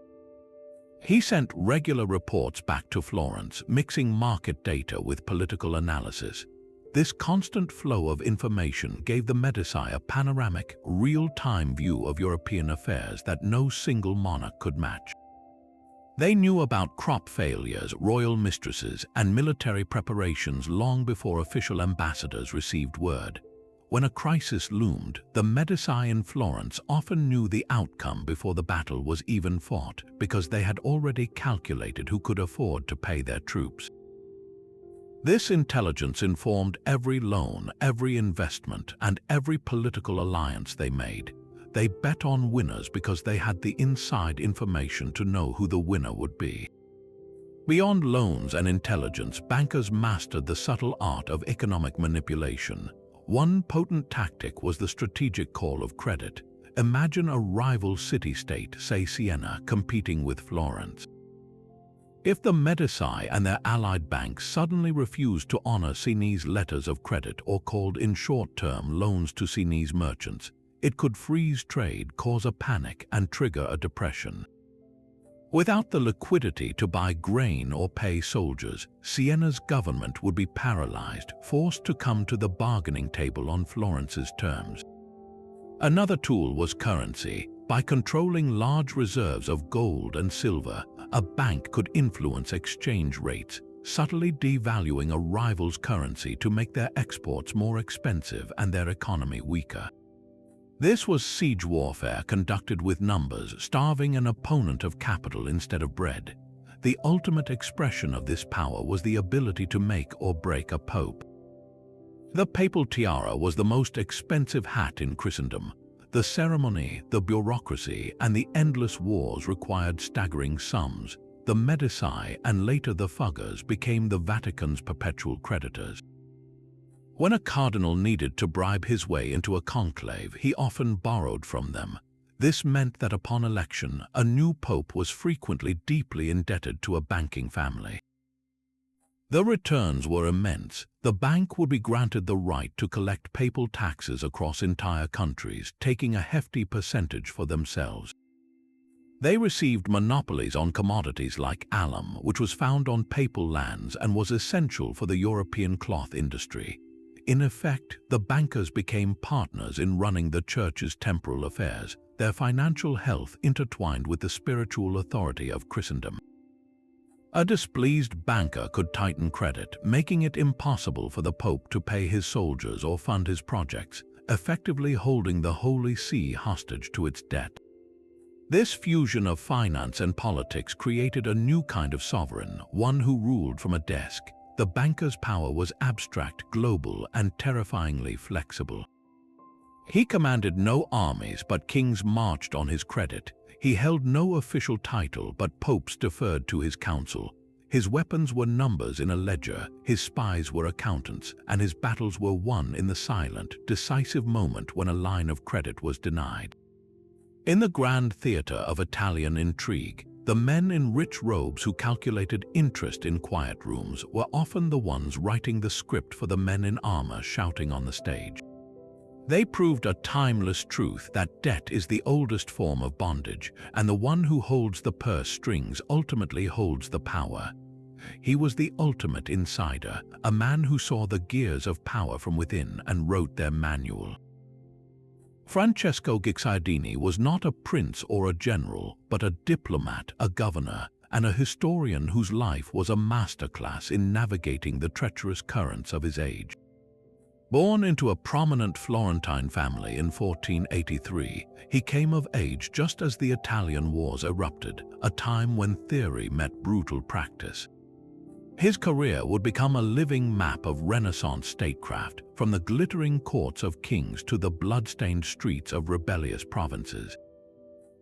He sent regular reports back to Florence, mixing market data with political analysis. This constant flow of information gave the Medici a panoramic, real-time view of European affairs that no single monarch could match. They knew about crop failures, royal mistresses, and military preparations long before official ambassadors received word. When a crisis loomed, the Medici in Florence often knew the outcome before the battle was even fought, because they had already calculated who could afford to pay their troops. This intelligence informed every loan, every investment, and every political alliance they made. They bet on winners because they had the inside information to know who the winner would be. Beyond loans and intelligence, bankers mastered the subtle art of economic manipulation. One potent tactic was the strategic call of credit. Imagine a rival city-state, say Siena, competing with Florence. If the Medici and their allied banks suddenly refused to honor Sienese letters of credit or called in short-term loans to Sienese merchants, it could freeze trade, cause a panic, and trigger a depression. Without the liquidity to buy grain or pay soldiers, Siena's government would be paralyzed, forced to come to the bargaining table on Florence's terms. Another tool was currency. By controlling large reserves of gold and silver, a bank could influence exchange rates, subtly devaluing a rival's currency to make their exports more expensive and their economy weaker. This was siege warfare conducted with numbers, starving an opponent of capital instead of bread. The ultimate expression of this power was the ability to make or break a pope. The papal tiara was the most expensive hat in Christendom. The ceremony, the bureaucracy, and the endless wars required staggering sums. The Medici and later the Fuggers became the Vatican's perpetual creditors. When a cardinal needed to bribe his way into a conclave, he often borrowed from them. This meant that upon election, a new pope was frequently deeply indebted to a banking family. The returns were immense. The bank would be granted the right to collect papal taxes across entire countries, taking a hefty percentage for themselves. They received monopolies on commodities like alum, which was found on papal lands and was essential for the European cloth industry. In effect, the bankers became partners in running the church's temporal affairs, their financial health intertwined with the spiritual authority of Christendom. A displeased banker could tighten credit, making it impossible for the Pope to pay his soldiers or fund his projects, effectively holding the Holy See hostage to its debt. This fusion of finance and politics created a new kind of sovereign, one who ruled from a desk. The banker's power was abstract, global, and terrifyingly flexible. He commanded no armies, but kings marched on his credit. He held no official title, but popes deferred to his counsel. His weapons were numbers in a ledger, his spies were accountants, and his battles were won in the silent, decisive moment when a line of credit was denied. In the grand theater of Italian intrigue, the men in rich robes who calculated interest in quiet rooms were often the ones writing the script for the men in armor shouting on the stage. They proved a timeless truth that debt is the oldest form of bondage, and the one who holds the purse strings ultimately holds the power. He was the ultimate insider, a man who saw the gears of power from within and wrote their manual. Francesco Guicciardini was not a prince or a general, but a diplomat, a governor, and a historian whose life was a masterclass in navigating the treacherous currents of his age. Born into a prominent Florentine family in 1483, he came of age just as the Italian Wars erupted, a time when theory met brutal practice. His career would become a living map of Renaissance statecraft, from the glittering courts of kings to the blood-stained streets of rebellious provinces.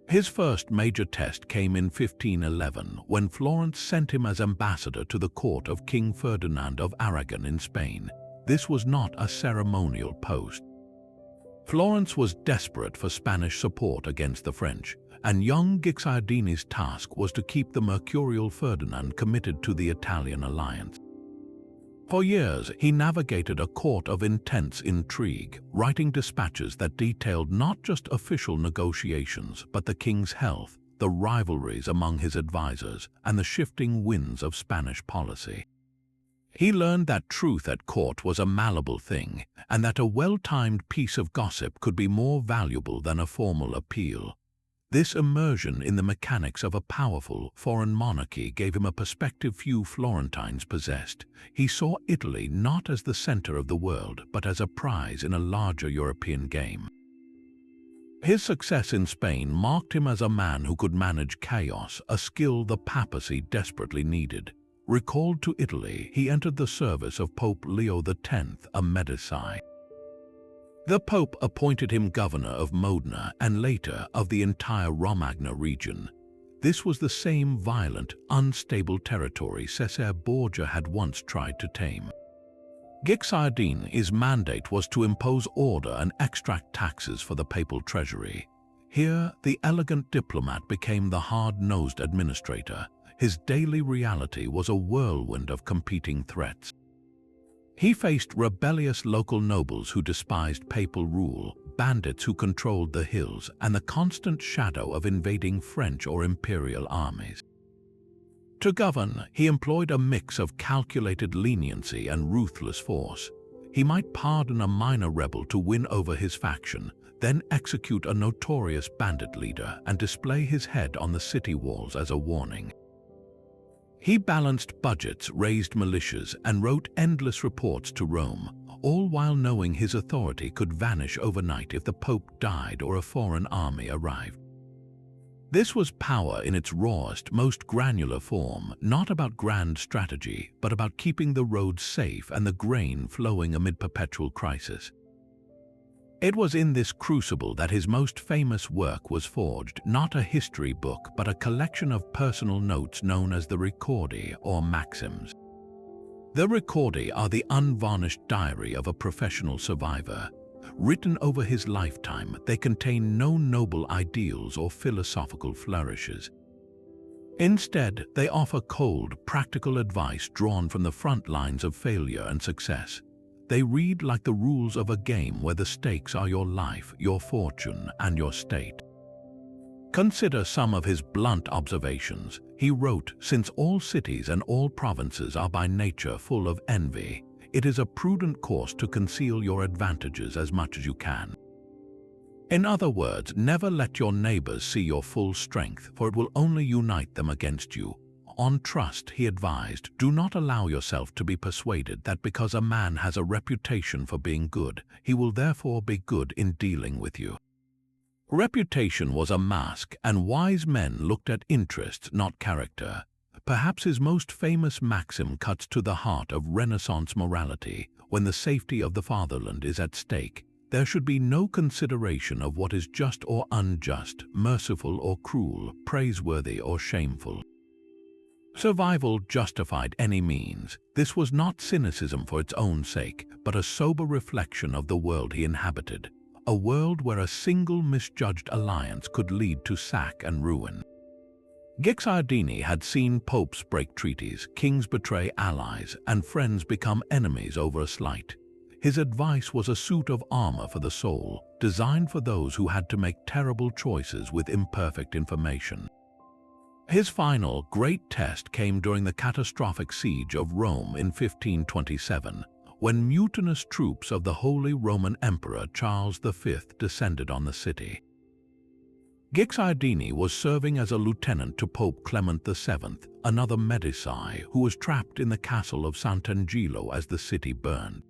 His first major test came in 1511, when Florence sent him as ambassador to the court of King Ferdinand of Aragon in Spain. This was not a ceremonial post. Florence was desperate for Spanish support against the French, and young Guicciardini's task was to keep the mercurial Ferdinand committed to the Italian alliance. For years, he navigated a court of intense intrigue, writing dispatches that detailed not just official negotiations, but the king's health, the rivalries among his advisors, and the shifting winds of Spanish policy. He learned that truth at court was a malleable thing, and that a well-timed piece of gossip could be more valuable than a formal appeal. This immersion in the mechanics of a powerful foreign monarchy gave him a perspective few Florentines possessed. He saw Italy not as the center of the world, but as a prize in a larger European game. His success in Spain marked him as a man who could manage chaos, a skill the papacy desperately needed. Recalled to Italy, he entered the service of Pope Leo X, a Medici. The Pope appointed him governor of Modena and later of the entire Romagna region. This was the same violent, unstable territory Cesare Borgia had once tried to tame. Guicciardini's mandate was to impose order and extract taxes for the papal treasury. Here, the elegant diplomat became the hard-nosed administrator. His daily reality was a whirlwind of competing threats. He faced rebellious local nobles who despised papal rule, bandits who controlled the hills, and the constant shadow of invading French or imperial armies. To govern, he employed a mix of calculated leniency and ruthless force. He might pardon a minor rebel to win over his faction, then execute a notorious bandit leader and display his head on the city walls as a warning. He balanced budgets, raised militias, and wrote endless reports to Rome, all while knowing his authority could vanish overnight if the Pope died or a foreign army arrived. This was power in its rawest, most granular form, not about grand strategy, but about keeping the roads safe and the grain flowing amid perpetual crisis. It was in this crucible that his most famous work was forged, not a history book, but a collection of personal notes known as the Ricordi or Maxims. The Ricordi are the unvarnished diary of a professional survivor. Written over his lifetime, they contain no noble ideals or philosophical flourishes. Instead, they offer cold, practical advice drawn from the front lines of failure and success. They read like the rules of a game where the stakes are your life, your fortune, and your state. Consider some of his blunt observations. He wrote, "Since all cities and all provinces are by nature full of envy, it is a prudent course to conceal your advantages as much as you can." In other words, never let your neighbors see your full strength, for it will only unite them against you. on trust, he advised, do not allow yourself to be persuaded that because a man has a reputation for being good, he will therefore be good in dealing with you. Reputation was a mask, and wise men looked at interest, not character. Perhaps his most famous maxim cuts to the heart of Renaissance morality. When the safety of the fatherland is at stake, there should be no consideration of what is just or unjust, merciful or cruel, praiseworthy or shameful. Survival justified any means. This was not cynicism for its own sake, but a sober reflection of the world he inhabited, a world where a single misjudged alliance could lead to sack and ruin. Guicciardini had seen popes break treaties, kings betray allies, and friends become enemies over a slight. His advice was a suit of armor for the soul, designed for those who had to make terrible choices with imperfect information. His final great test came during the catastrophic siege of Rome in 1527, when mutinous troops of the Holy Roman Emperor Charles V descended on the city. Guicciardini was serving as a lieutenant to Pope Clement VII, another Medici, who was trapped in the castle of Sant'Angelo as the city burned.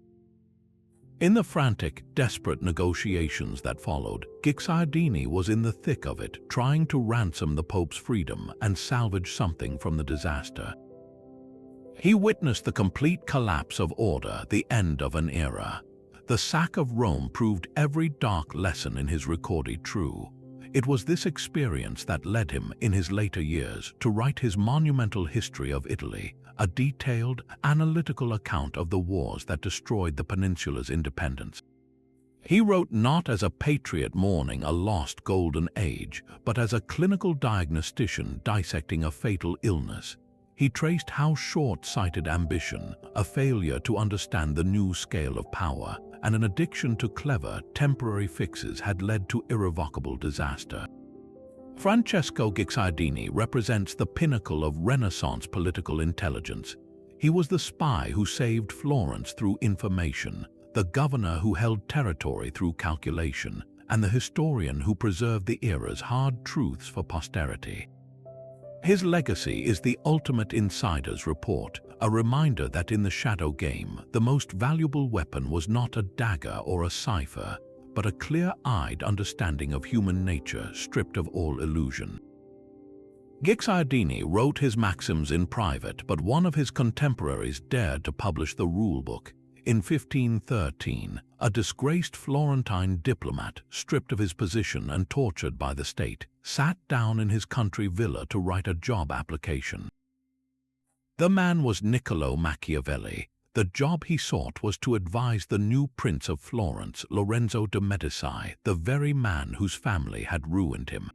In the frantic, desperate negotiations that followed, Guicciardini was in the thick of it, trying to ransom the Pope's freedom and salvage something from the disaster. He witnessed the complete collapse of order, the end of an era. The sack of Rome proved every dark lesson in his recorded true. It was this experience that led him, in his later years, to write his monumental history of Italy, a detailed, analytical account of the wars that destroyed the peninsula's independence. He wrote not as a patriot mourning a lost golden age, but as a clinical diagnostician dissecting a fatal illness. He traced how short-sighted ambition, a failure to understand the new scale of power, and an addiction to clever, temporary fixes had led to irrevocable disaster. Francesco Guicciardini represents the pinnacle of Renaissance political intelligence. He was the spy who saved Florence through information, the governor who held territory through calculation, and the historian who preserved the era's hard truths for posterity. His legacy is the ultimate insider's report, a reminder that in the shadow game, the most valuable weapon was not a dagger or a cipher, but a clear-eyed understanding of human nature stripped of all illusion. Guicciardini wrote his maxims in private, but one of his contemporaries dared to publish the rulebook. In 1513, a disgraced Florentine diplomat, stripped of his position and tortured by the state, sat down in his country villa to write a job application. The man was Niccolo Machiavelli. The job he sought was to advise the new Prince of Florence, Lorenzo de' Medici, the very man whose family had ruined him.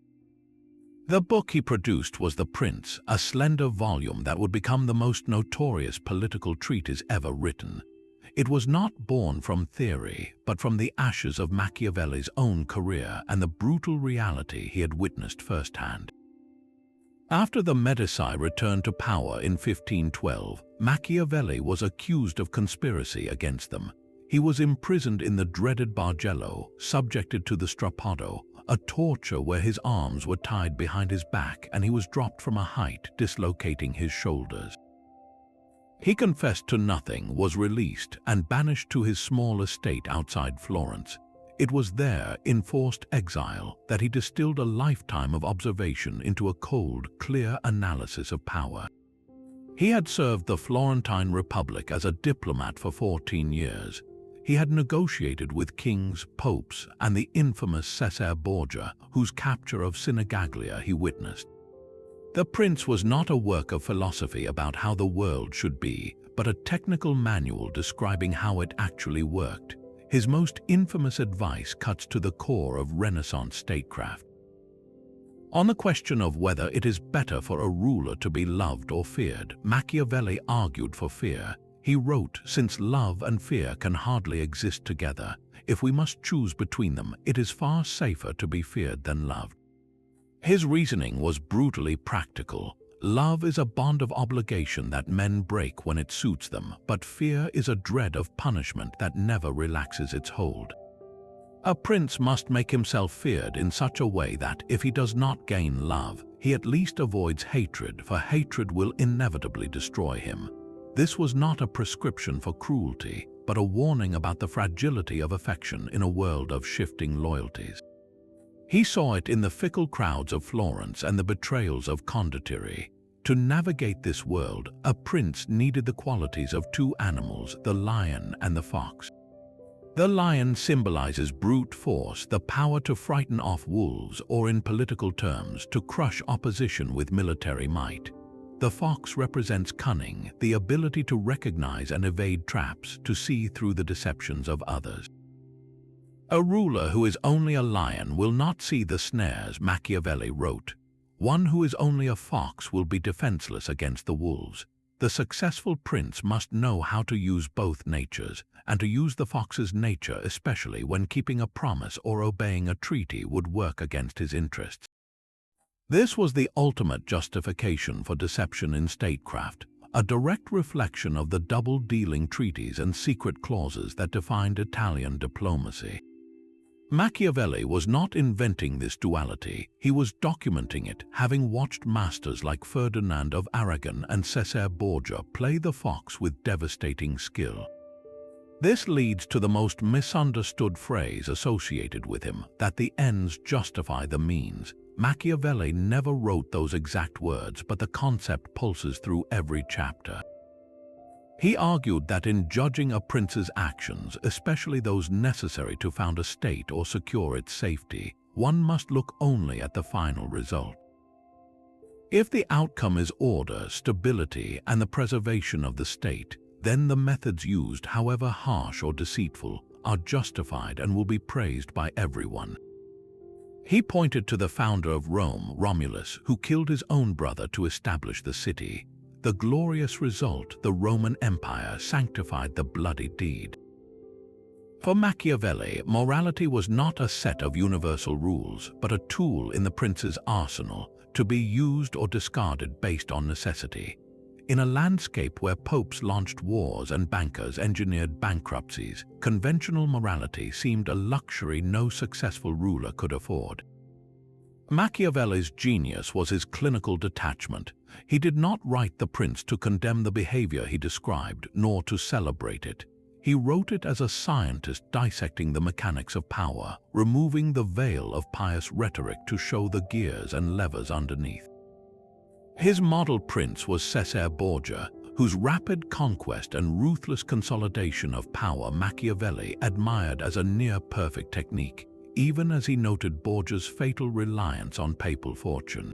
The book he produced was The Prince, a slender volume that would become the most notorious political treatise ever written. It was not born from theory, but from the ashes of Machiavelli's own career and the brutal reality he had witnessed firsthand. After the Medici returned to power in 1512, Machiavelli was accused of conspiracy against them. He was imprisoned in the dreaded Bargello, subjected to the strappado, a torture where his arms were tied behind his back and he was dropped from a height, dislocating his shoulders. He confessed to nothing, was released, and banished to his small estate outside Florence. It was there, in forced exile, that he distilled a lifetime of observation into a cold, clear analysis of power. He had served the Florentine Republic as a diplomat for 14 years. He had negotiated with kings, popes, and the infamous Cesare Borgia, whose capture of Sinigaglia he witnessed. The Prince was not a work of philosophy about how the world should be, but a technical manual describing how it actually worked. His most infamous advice cuts to the core of Renaissance statecraft. On the question of whether it is better for a ruler to be loved or feared, Machiavelli argued for fear. He wrote, "Since love and fear can hardly exist together, if we must choose between them, it is far safer to be feared than loved." His reasoning was brutally practical. Love is a bond of obligation that men break when it suits them, but fear is a dread of punishment that never relaxes its hold. A prince must make himself feared in such a way that, if he does not gain love, he at least avoids hatred, for hatred will inevitably destroy him. This was not a prescription for cruelty, but a warning about the fragility of affection in a world of shifting loyalties. He saw it in the fickle crowds of Florence and the betrayals of Condottieri. To navigate this world, a prince needed the qualities of two animals, the lion and the fox. The lion symbolizes brute force, the power to frighten off wolves, or in political terms, to crush opposition with military might. The fox represents cunning, the ability to recognize and evade traps, to see through the deceptions of others. A ruler who is only a lion will not see the snares, Machiavelli wrote. One who is only a fox will be defenseless against the wolves. The successful prince must know how to use both natures, and to use the fox's nature especially when keeping a promise or obeying a treaty would work against his interests. This was the ultimate justification for deception in statecraft, a direct reflection of the double-dealing treaties and secret clauses that defined Italian diplomacy. Machiavelli was not inventing this duality, he was documenting it, having watched masters like Ferdinand of Aragon and Cesare Borgia play the fox with devastating skill. This leads to the most misunderstood phrase associated with him, that the ends justify the means. Machiavelli never wrote those exact words, but the concept pulses through every chapter. He argued that in judging a prince's actions, especially those necessary to found a state or secure its safety, one must look only at the final result. If the outcome is order, stability, and the preservation of the state, then the methods used, however harsh or deceitful, are justified and will be praised by everyone. He pointed to the founder of Rome, Romulus, who killed his own brother to establish the city. The glorious result, the Roman Empire, sanctified the bloody deed. For Machiavelli, morality was not a set of universal rules, but a tool in the prince's arsenal, to be used or discarded based on necessity. In a landscape where popes launched wars and bankers engineered bankruptcies, conventional morality seemed a luxury no successful ruler could afford. Machiavelli's genius was his clinical detachment. He did not write The Prince to condemn the behavior he described, nor to celebrate it. He wrote it as a scientist dissecting the mechanics of power, removing the veil of pious rhetoric to show the gears and levers underneath. His model prince was Cesare Borgia, whose rapid conquest and ruthless consolidation of power Machiavelli admired as a near-perfect technique, even as he noted Borgia's fatal reliance on papal fortune.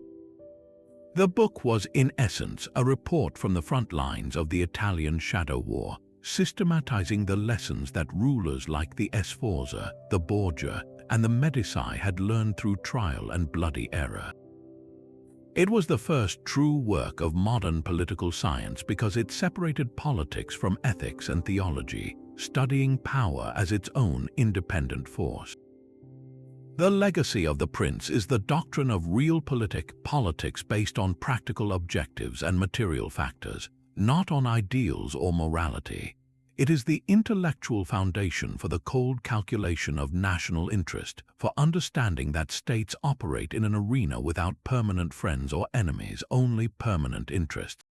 The book was, in essence, a report from the front lines of the Italian Shadow War, systematizing the lessons that rulers like the Sforza, the Borgia, and the Medici had learned through trial and bloody error. It was the first true work of modern political science because it separated politics from ethics and theology, studying power as its own independent force. The legacy of The Prince is the doctrine of realpolitik, politics based on practical objectives and material factors, not on ideals or morality. It is the intellectual foundation for the cold calculation of national interest, for understanding that states operate in an arena without permanent friends or enemies, only permanent interests.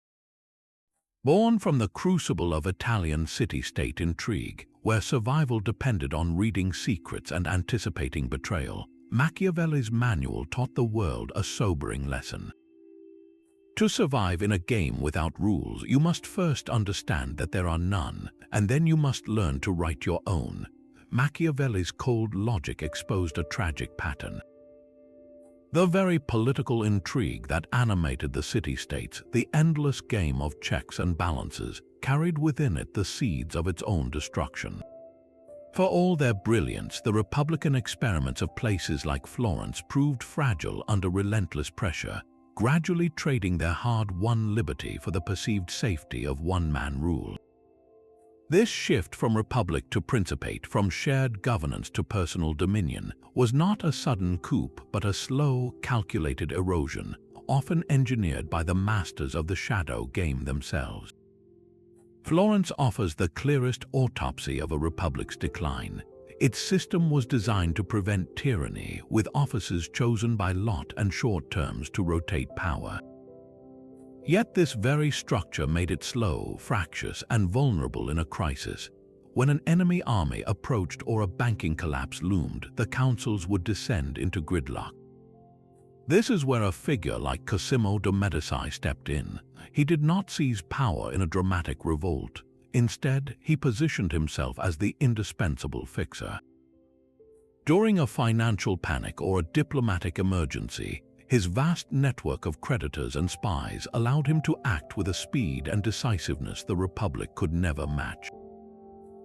Born from the crucible of Italian city-state intrigue, where survival depended on reading secrets and anticipating betrayal, Machiavelli's manual taught the world a sobering lesson. To survive in a game without rules, you must first understand that there are none, and then you must learn to write your own. Machiavelli's cold logic exposed a tragic pattern. The very political intrigue that animated the city-states, the endless game of checks and balances, carried within it the seeds of its own destruction. For all their brilliance, the Republican experiments of places like Florence proved fragile under relentless pressure, gradually trading their hard-won liberty for the perceived safety of one-man rule. This shift from republic to principate, from shared governance to personal dominion, was not a sudden coup but a slow, calculated erosion, often engineered by the masters of the shadow game themselves. Florence offers the clearest autopsy of a republic's decline. Its system was designed to prevent tyranny, with officers chosen by lot and short terms to rotate power. Yet this very structure made it slow, fractious, and vulnerable in a crisis. When an enemy army approached or a banking collapse loomed, the councils would descend into gridlock. This is where a figure like Cosimo de' Medici stepped in. He did not seize power in a dramatic revolt. Instead, he positioned himself as the indispensable fixer. During a financial panic or a diplomatic emergency, his vast network of creditors and spies allowed him to act with a speed and decisiveness the Republic could never match.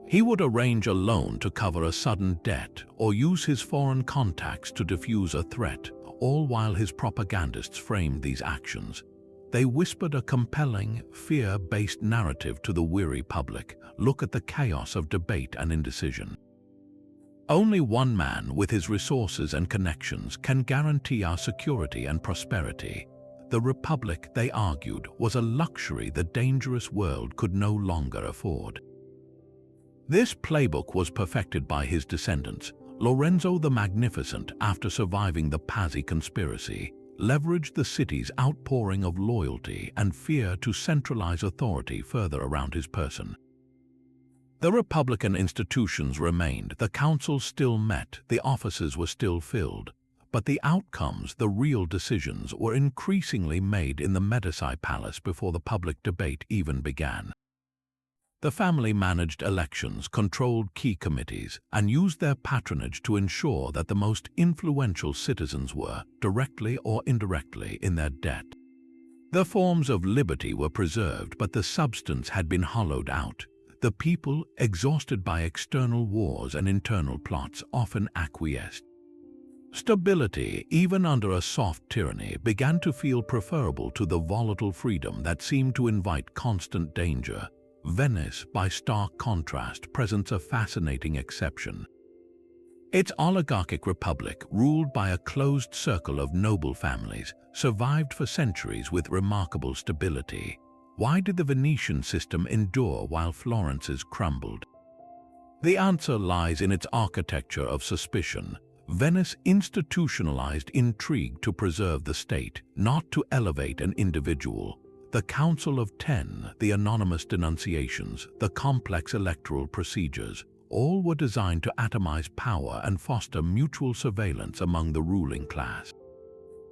He would arrange a loan to cover a sudden debt or use his foreign contacts to defuse a threat, all while his propagandists framed these actions. They whispered a compelling, fear-based narrative to the weary public. Look at the chaos of debate and indecision. Only one man with his resources and connections can guarantee our security and prosperity. The Republic, they argued, was a luxury the dangerous world could no longer afford. This playbook was perfected by his descendants. Lorenzo the Magnificent, after surviving the Pazzi conspiracy, leveraged the city's outpouring of loyalty and fear to centralize authority further around his person. The Republican institutions remained, the councils still met, the offices were still filled, but the outcomes, the real decisions, were increasingly made in the Medici palace before the public debate even began. The family managed elections, controlled key committees, and used their patronage to ensure that the most influential citizens were, directly or indirectly, in their debt. The forms of liberty were preserved, but the substance had been hollowed out. The people, exhausted by external wars and internal plots, often acquiesced. Stability, even under a soft tyranny, began to feel preferable to the volatile freedom that seemed to invite constant danger. Venice, by stark contrast, presents a fascinating exception. Its oligarchic republic, ruled by a closed circle of noble families, survived for centuries with remarkable stability. Why did the Venetian system endure while Florence's crumbled? The answer lies in its architecture of suspicion. Venice institutionalized intrigue to preserve the state, not to elevate an individual. The Council of Ten, the anonymous denunciations, the complex electoral procedures, all were designed to atomize power and foster mutual surveillance among the ruling class.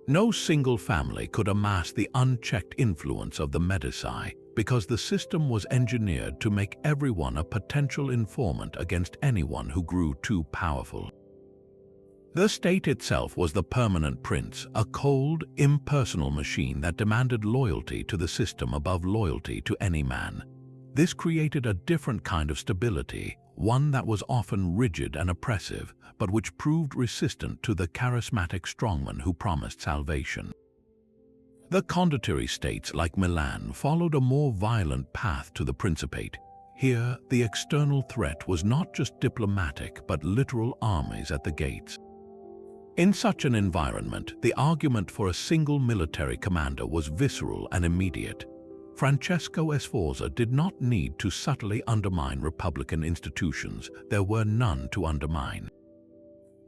No single family could amass the unchecked influence of the Medici because the system was engineered to make everyone a potential informant against anyone who grew too powerful. The state itself was the permanent prince, a cold, impersonal machine that demanded loyalty to the system above loyalty to any man. This created a different kind of stability, one that was often rigid and oppressive, but which proved resistant to the charismatic strongman who promised salvation. The Condottieri states like Milan followed a more violent path to the Principate. Here, the external threat was not just diplomatic but literal armies at the gates. In such an environment, the argument for a single military commander was visceral and immediate. Francesco Sforza did not need to subtly undermine Republican institutions. There were none to undermine.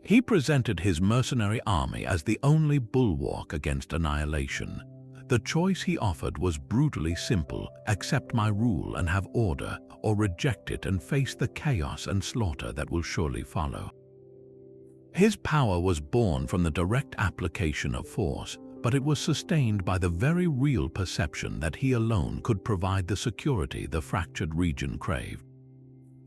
He presented his mercenary army as the only bulwark against annihilation. The choice he offered was brutally simple: accept my rule and have order, or reject it and face the chaos and slaughter that will surely follow. His power was born from the direct application of force, but it was sustained by the very real perception that he alone could provide the security the fractured region craved.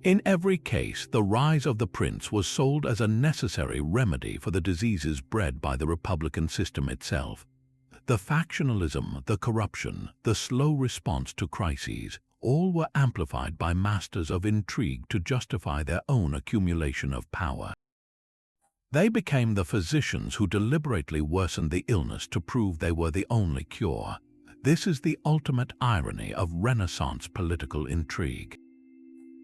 In every case, the rise of the prince was sold as a necessary remedy for the diseases bred by the Republican system itself. The factionalism, the corruption, the slow response to crises, all were amplified by masters of intrigue to justify their own accumulation of power. They became the physicians who deliberately worsened the illness to prove they were the only cure. This is the ultimate irony of Renaissance political intrigue.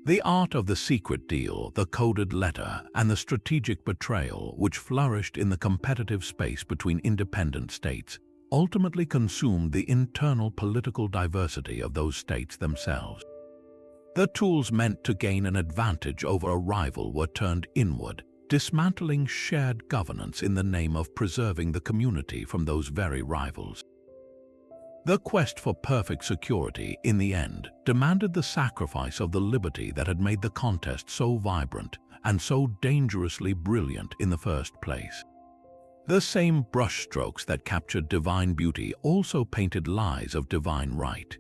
The art of the secret deal, the coded letter, and the strategic betrayal, which flourished in the competitive space between independent states, ultimately consumed the internal political diversity of those states themselves. The tools meant to gain an advantage over a rival were turned inward, dismantling shared governance in the name of preserving the community from those very rivals. The quest for perfect security, in the end, demanded the sacrifice of the liberty that had made the contest so vibrant and so dangerously brilliant in the first place. The same brushstrokes that captured divine beauty also painted lies of divine right.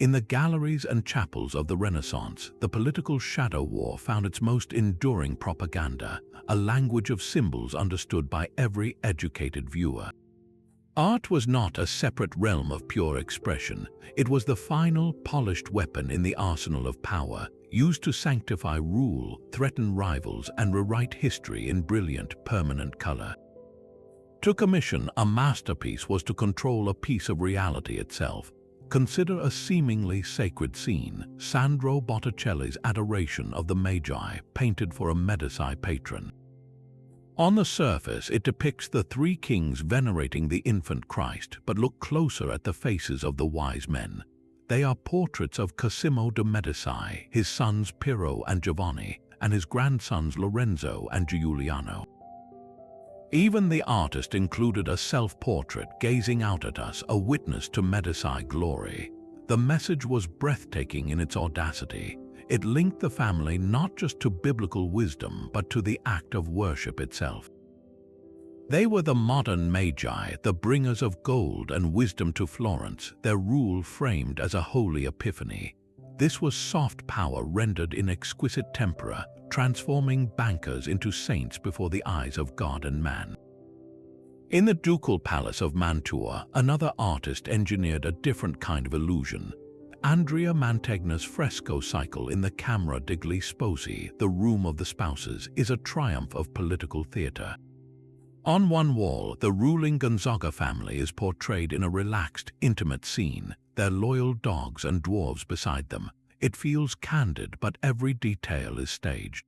In the galleries and chapels of the Renaissance, the political shadow war found its most enduring propaganda, a language of symbols understood by every educated viewer. Art was not a separate realm of pure expression. It was the final, polished weapon in the arsenal of power, used to sanctify rule, threaten rivals, and rewrite history in brilliant, permanent color. To commission a masterpiece was to control a piece of reality itself. Consider a seemingly sacred scene, Sandro Botticelli's Adoration of the Magi, painted for a Medici patron. On the surface, it depicts the three kings venerating the infant Christ, but look closer at the faces of the wise men. They are portraits of Cosimo de' Medici, his sons Piero and Giovanni, and his grandsons Lorenzo and Giuliano. Even the artist included a self-portrait gazing out at us, a witness to Medici glory. The message was breathtaking in its audacity. It linked the family not just to biblical wisdom, but to the act of worship itself. They were the modern magi, the bringers of gold and wisdom to Florence, their rule framed as a holy epiphany. This was soft power rendered in exquisite tempera, transforming bankers into saints before the eyes of God and man. In the ducal palace of Mantua, another artist engineered a different kind of illusion. Andrea Mantegna's fresco cycle in the Camera degli Sposi, the Room of the Spouses, is a triumph of political theater. On one wall, the ruling Gonzaga family is portrayed in a relaxed, intimate scene, their loyal dogs and dwarves beside them. It feels candid, but every detail is staged.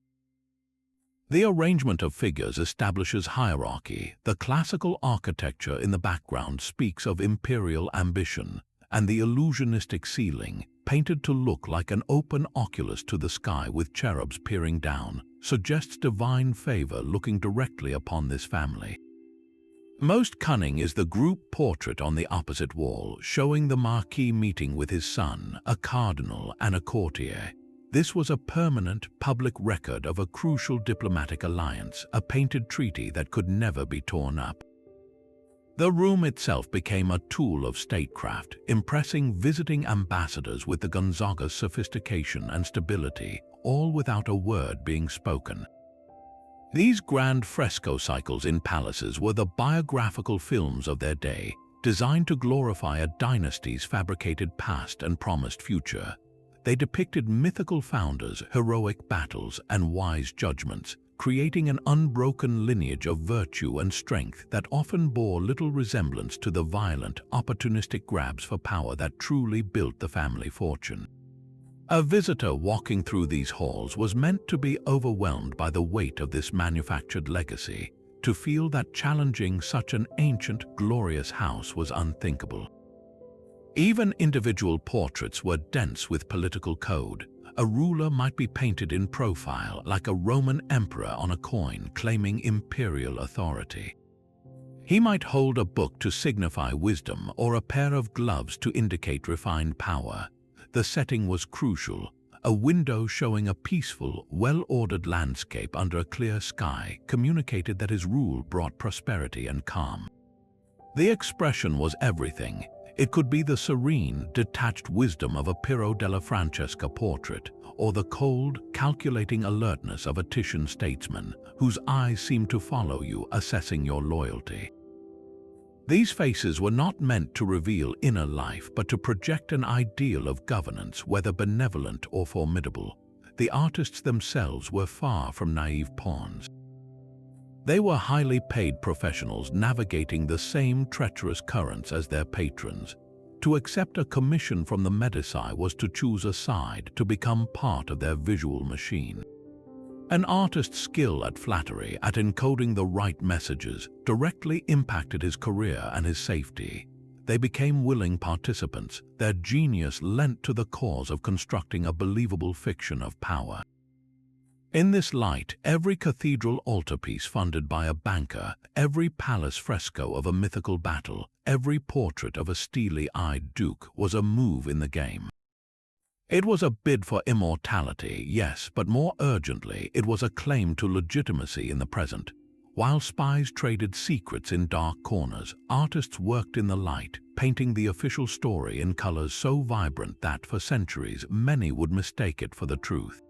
The arrangement of figures establishes hierarchy. The classical architecture in the background speaks of imperial ambition, and the illusionistic ceiling, painted to look like an open oculus to the sky with cherubs peering down, suggests divine favor looking directly upon this family. Most cunning is the group portrait on the opposite wall, showing the Marquis meeting with his son, a cardinal, and a courtier. This was a permanent, public record of a crucial diplomatic alliance, a painted treaty that could never be torn up. The room itself became a tool of statecraft, impressing visiting ambassadors with the Gonzaga's sophistication and stability, all without a word being spoken. These grand fresco cycles in palaces were the biographical films of their day, designed to glorify a dynasty's fabricated past and promised future. They depicted mythical founders, heroic battles, and wise judgments, creating an unbroken lineage of virtue and strength that often bore little resemblance to the violent, opportunistic grabs for power that truly built the family fortune. A visitor walking through these halls was meant to be overwhelmed by the weight of this manufactured legacy, to feel that challenging such an ancient, glorious house was unthinkable. Even individual portraits were dense with political code. A ruler might be painted in profile, like a Roman emperor on a coin claiming imperial authority. He might hold a book to signify wisdom or a pair of gloves to indicate refined power. The setting was crucial. A window showing a peaceful, well-ordered landscape under a clear sky communicated that his rule brought prosperity and calm. The expression was everything. It could be the serene, detached wisdom of a Piero della Francesca portrait, or the cold, calculating alertness of a Titian statesman, whose eyes seemed to follow you, assessing your loyalty. These faces were not meant to reveal inner life, but to project an ideal of governance, whether benevolent or formidable. The artists themselves were far from naive pawns. They were highly paid professionals navigating the same treacherous currents as their patrons. To accept a commission from the Medici was to choose a side, to become part of their visual machine. An artist's skill at flattery, at encoding the right messages, directly impacted his career and his safety. they became willing participants. Their genius lent to the cause of constructing a believable fiction of power. In this light, every cathedral altarpiece funded by a banker, every palace fresco of a mythical battle, every portrait of a steely-eyed duke was a move in the game. It was a bid for immortality, yes, but more urgently, it was a claim to legitimacy in the present. While spies traded secrets in dark corners, artists worked in the light, painting the official story in colors so vibrant that, for centuries, many would mistake it for the truth.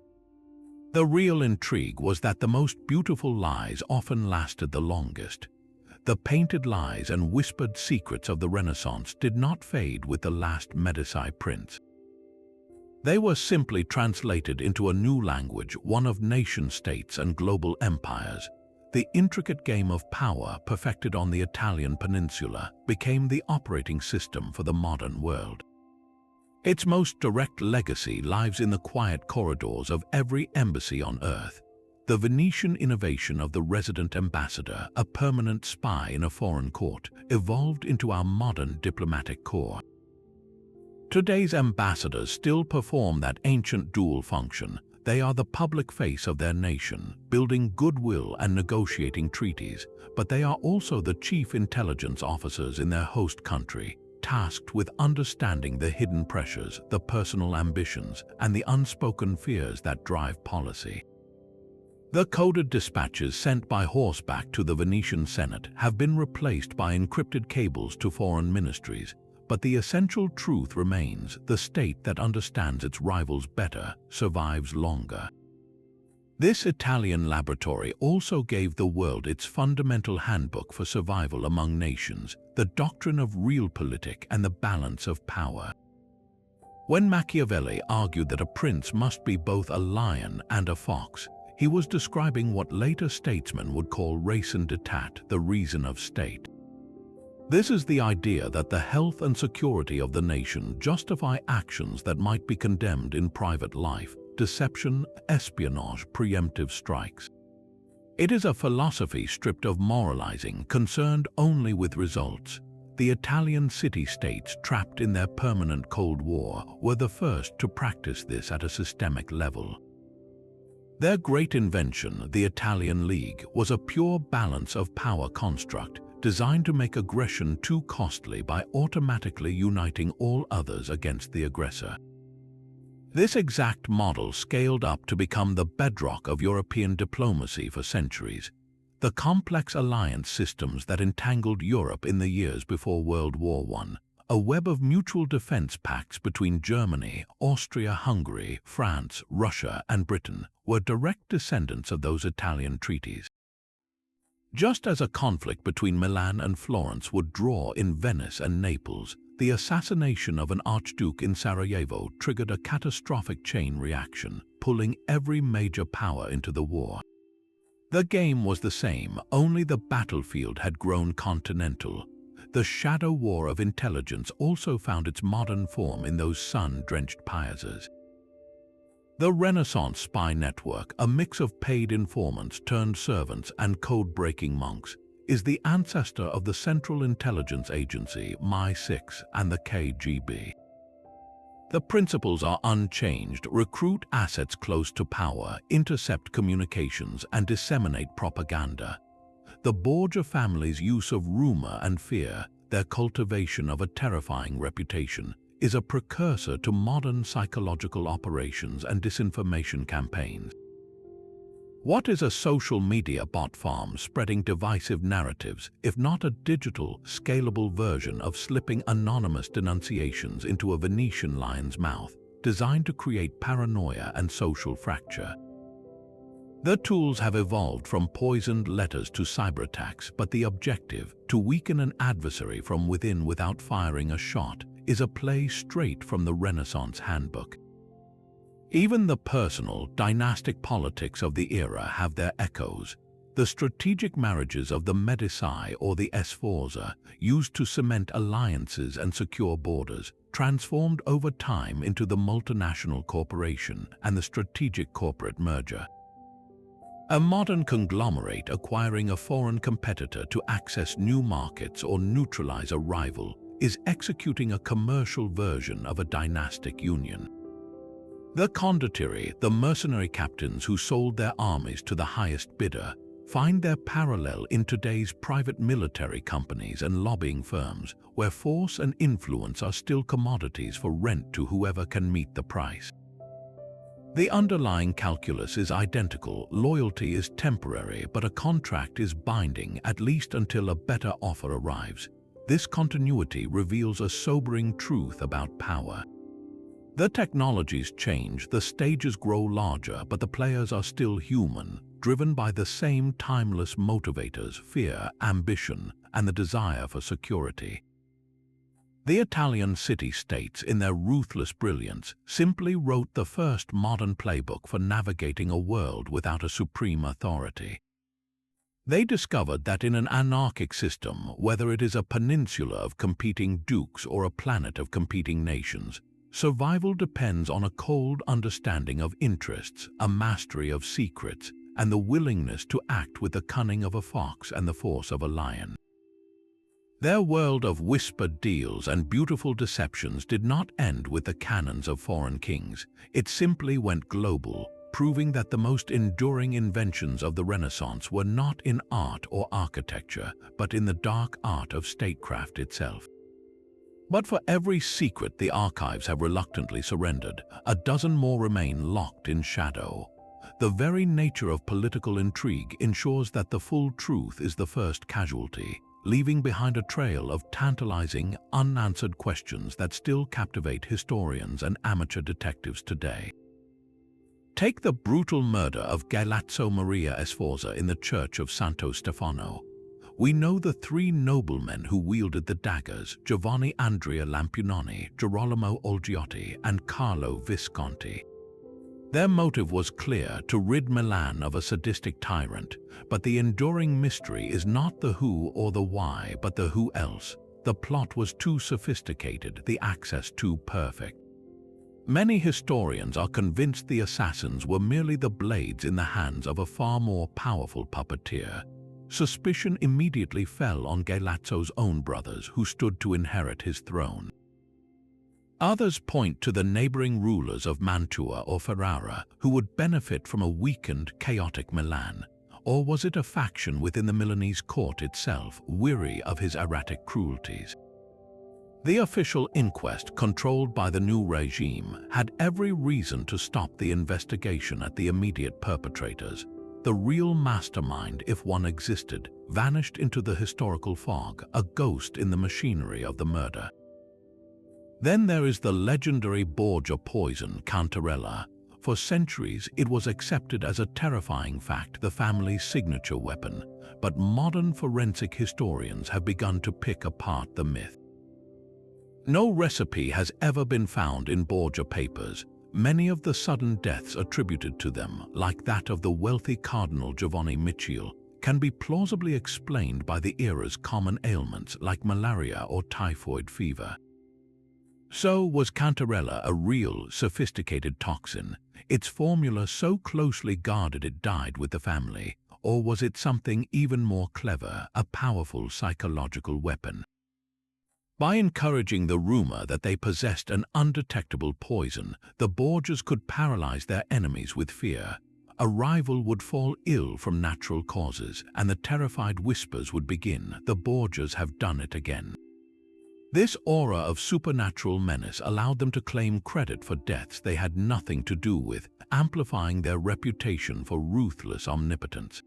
The real intrigue was that the most beautiful lies often lasted the longest. The painted lies and whispered secrets of the Renaissance did not fade with the last Medici prince. They were simply translated into a new language, one of nation-states and global empires. The intricate game of power perfected on the Italian peninsula became the operating system for the modern world. Its most direct legacy lies in the quiet corridors of every embassy on Earth. The Venetian innovation of the resident ambassador, a permanent spy in a foreign court, evolved into our modern diplomatic corps. Today's ambassadors still perform that ancient dual function. They are the public face of their nation, building goodwill and negotiating treaties, but they are also the chief intelligence officers in their host country, tasked with understanding the hidden pressures, the personal ambitions, and the unspoken fears that drive policy. The coded dispatches sent by horseback to the Venetian Senate have been replaced by encrypted cables to foreign ministries, but the essential truth remains: the state that understands its rivals better survives longer. This Italian laboratory also gave the world its fundamental handbook for survival among nations, the doctrine of realpolitik and the balance of power. When Machiavelli argued that a prince must be both a lion and a fox, he was describing what later statesmen would call raison d'etat, the reason of state. This is the idea that the health and security of the nation justify actions that might be condemned in private life: deception, espionage, preemptive strikes. It is a philosophy stripped of moralizing, concerned only with results. The Italian city-states, trapped in their permanent Cold War, were the first to practice this at a systemic level. Their great invention, the Italian League, was a pure balance of power construct, designed to make aggression too costly by automatically uniting all others against the aggressor. This exact model scaled up to become the bedrock of European diplomacy for centuries. The complex alliance systems that entangled Europe in the years before World War I, a web of mutual defense pacts between Germany, Austria-Hungary, France, Russia, and Britain, were direct descendants of those Italian treaties. Just as a conflict between Milan and Florence would draw in Venice and Naples, the assassination of an archduke in Sarajevo triggered a catastrophic chain reaction, pulling every major power into the war. The game was the same, only the battlefield had grown continental. The shadow war of intelligence also found its modern form in those sun-drenched piazzas. The Renaissance spy network, a mix of paid informants turned servants and code-breaking monks, is the ancestor of the Central Intelligence Agency, MI6, and the KGB. The principles are unchanged: recruit assets close to power, intercept communications, and disseminate propaganda. The Borgia family's use of rumor and fear, their cultivation of a terrifying reputation, is a precursor to modern psychological operations and disinformation campaigns. What is a social media bot farm spreading divisive narratives, if not a digital, scalable version of slipping anonymous denunciations into a Venetian lion's mouth, designed to create paranoia and social fracture? The tools have evolved from poisoned letters to cyberattacks, but the objective, to weaken an adversary from within without firing a shot, is a play straight from the Renaissance handbook. Even the personal, dynastic politics of the era have their echoes. The strategic marriages of the Medici or the Sforza, used to cement alliances and secure borders, transformed over time into the multinational corporation and the strategic corporate merger. A modern conglomerate acquiring a foreign competitor to access new markets or neutralize a rival is executing a commercial version of a dynastic union. The Condottieri, the mercenary captains who sold their armies to the highest bidder, find their parallel in today's private military companies and lobbying firms, where force and influence are still commodities for rent to whoever can meet the price. The underlying calculus is identical. Loyalty is temporary, but a contract is binding, at least until a better offer arrives. This continuity reveals a sobering truth about power. The technologies change, the stages grow larger, but the players are still human, driven by the same timeless motivators: fear, ambition, and the desire for security. The Italian city-states, in their ruthless brilliance, simply wrote the first modern playbook for navigating a world without a supreme authority. They discovered that in an anarchic system, whether it is a peninsula of competing dukes or a planet of competing nations, survival depends on a cold understanding of interests, a mastery of secrets, and the willingness to act with the cunning of a fox and the force of a lion. Their world of whispered deals and beautiful deceptions did not end with the cannons of foreign kings. It simply went global, proving that the most enduring inventions of the Renaissance were not in art or architecture, but in the dark art of statecraft itself. But for every secret the archives have reluctantly surrendered, a dozen more remain locked in shadow. The very nature of political intrigue ensures that the full truth is the first casualty, leaving behind a trail of tantalizing, unanswered questions that still captivate historians and amateur detectives today. Take the brutal murder of Galeazzo Maria Sforza in the church of Santo Stefano. We know the three noblemen who wielded the daggers: Giovanni Andrea Lampunani, Girolamo Olgiotti, and Carlo Visconti. Their motive was clear: to rid Milan of a sadistic tyrant, but the enduring mystery is not the who or the why, but the who else. The plot was too sophisticated, the access too perfect. Many historians are convinced the assassins were merely the blades in the hands of a far more powerful puppeteer. Suspicion immediately fell on Galeazzo's own brothers, who stood to inherit his throne. Others point to the neighboring rulers of Mantua or Ferrara, who would benefit from a weakened, chaotic Milan. Or was it a faction within the Milanese court itself, weary of his erratic cruelties? The official inquest, controlled by the new regime, had every reason to stop the investigation at the immediate perpetrators. The real mastermind, if one existed, vanished into the historical fog, a ghost in the machinery of the murder. Then there is the legendary Borgia poison, Cantarella. For centuries, it was accepted as a terrifying fact, the family's signature weapon, but modern forensic historians have begun to pick apart the myth. No recipe has ever been found in Borgia papers. Many of the sudden deaths attributed to them, like that of the wealthy Cardinal Giovanni Michiel, can be plausibly explained by the era's common ailments like malaria or typhoid fever. So was Cantarella a real, sophisticated toxin, its formula so closely guarded it died with the family? Or was it something even more clever, a powerful psychological weapon? By encouraging the rumor that they possessed an undetectable poison, the Borgias could paralyze their enemies with fear. A rival would fall ill from natural causes, and the terrified whispers would begin: "The Borgias have done it again." This aura of supernatural menace allowed them to claim credit for deaths they had nothing to do with, amplifying their reputation for ruthless omnipotence.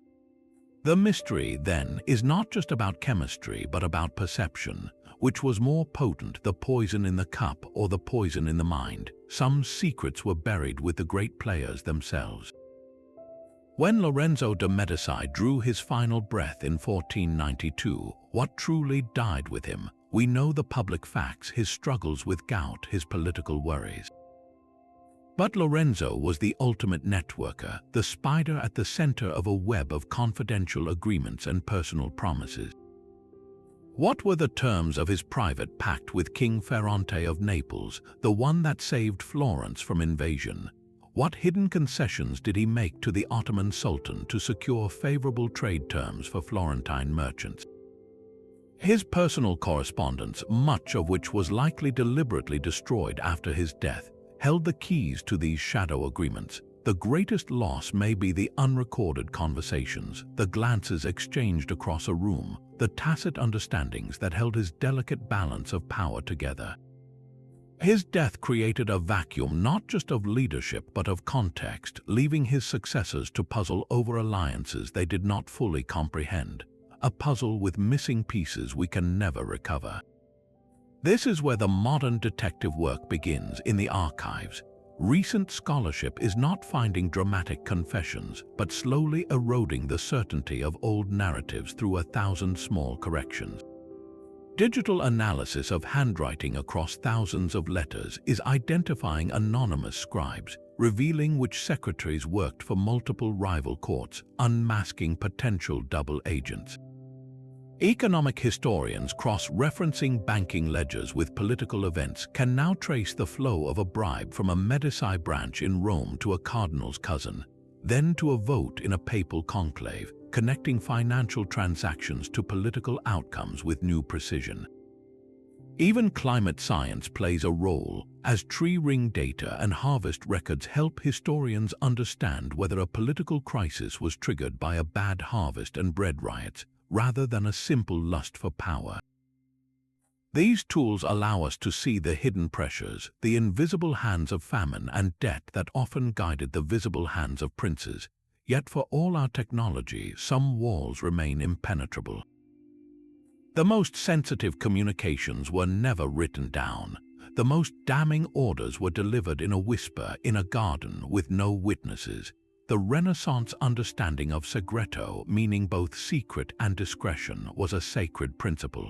The mystery, then, is not just about chemistry, but about perception. Which was more potent, the poison in the cup or the poison in the mind? Some secrets were buried with the great players themselves. When Lorenzo de' Medici drew his final breath in 1492, what truly died with him? We know the public facts: his struggles with gout, his political worries. But Lorenzo was the ultimate networker, the spider at the center of a web of confidential agreements and personal promises. What were the terms of his private pact with King Ferrante of Naples, the one that saved Florence from invasion? What hidden concessions did he make to the Ottoman Sultan to secure favorable trade terms for Florentine merchants? His personal correspondence, much of which was likely deliberately destroyed after his death, held the keys to these shadow agreements. The greatest loss may be the unrecorded conversations, the glances exchanged across a room, the tacit understandings that held his delicate balance of power together. His death created a vacuum not just of leadership but of context, leaving his successors to puzzle over alliances they did not fully comprehend, a puzzle with missing pieces we can never recover. This is where the modern detective work begins, in the archives. Recent scholarship is not finding dramatic confessions, but slowly eroding the certainty of old narratives through 1,000 small corrections. Digital analysis of handwriting across thousands of letters is identifying anonymous scribes, revealing which secretaries worked for multiple rival courts, unmasking potential double agents. Economic historians cross-referencing banking ledgers with political events can now trace the flow of a bribe from a Medici branch in Rome to a cardinal's cousin, then to a vote in a papal conclave, connecting financial transactions to political outcomes with new precision. Even climate science plays a role, as tree ring data and harvest records help historians understand whether a political crisis was triggered by a bad harvest and bread riots, rather than a simple lust for power. These tools allow us to see the hidden pressures, the invisible hands of famine and debt that often guided the visible hands of princes. Yet for all our technology, some walls remain impenetrable. The most sensitive communications were never written down. The most damning orders were delivered in a whisper in a garden with no witnesses. The Renaissance understanding of segreto, meaning both secret and discretion, was a sacred principle.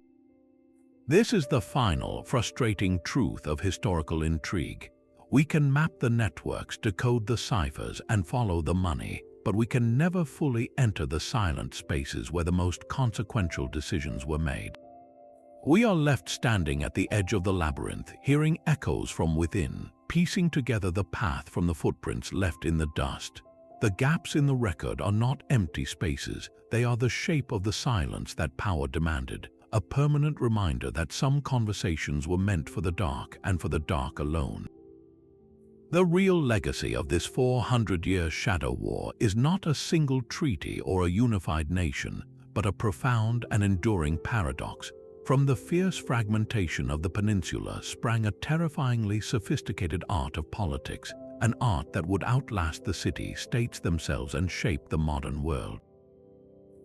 This is the final, frustrating truth of historical intrigue. We can map the networks, decode the ciphers, and follow the money, but we can never fully enter the silent spaces where the most consequential decisions were made. We are left standing at the edge of the labyrinth, hearing echoes from within, piecing together the path from the footprints left in the dust. The gaps in the record are not empty spaces, they are the shape of the silence that power demanded, a permanent reminder that some conversations were meant for the dark and for the dark alone. The real legacy of this 400-year shadow war is not a single treaty or a unified nation, but a profound and enduring paradox. From the fierce fragmentation of the peninsula sprang a terrifyingly sophisticated art of politics, an art that would outlast the city-states themselves and shape the modern world.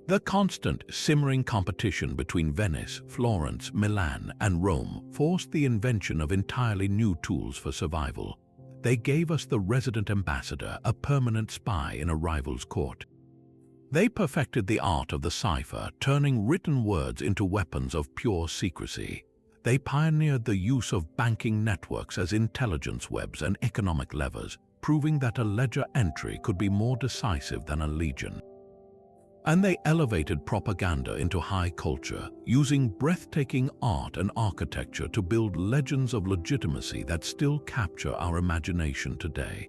The constant, simmering competition between Venice, Florence, Milan, and Rome forced the invention of entirely new tools for survival. They gave us the resident ambassador, a permanent spy in a rival's court. They perfected the art of the cipher, turning written words into weapons of pure secrecy. They pioneered the use of banking networks as intelligence webs and economic levers, proving that a ledger entry could be more decisive than a legion. And they elevated propaganda into high culture, using breathtaking art and architecture to build legends of legitimacy that still capture our imagination today.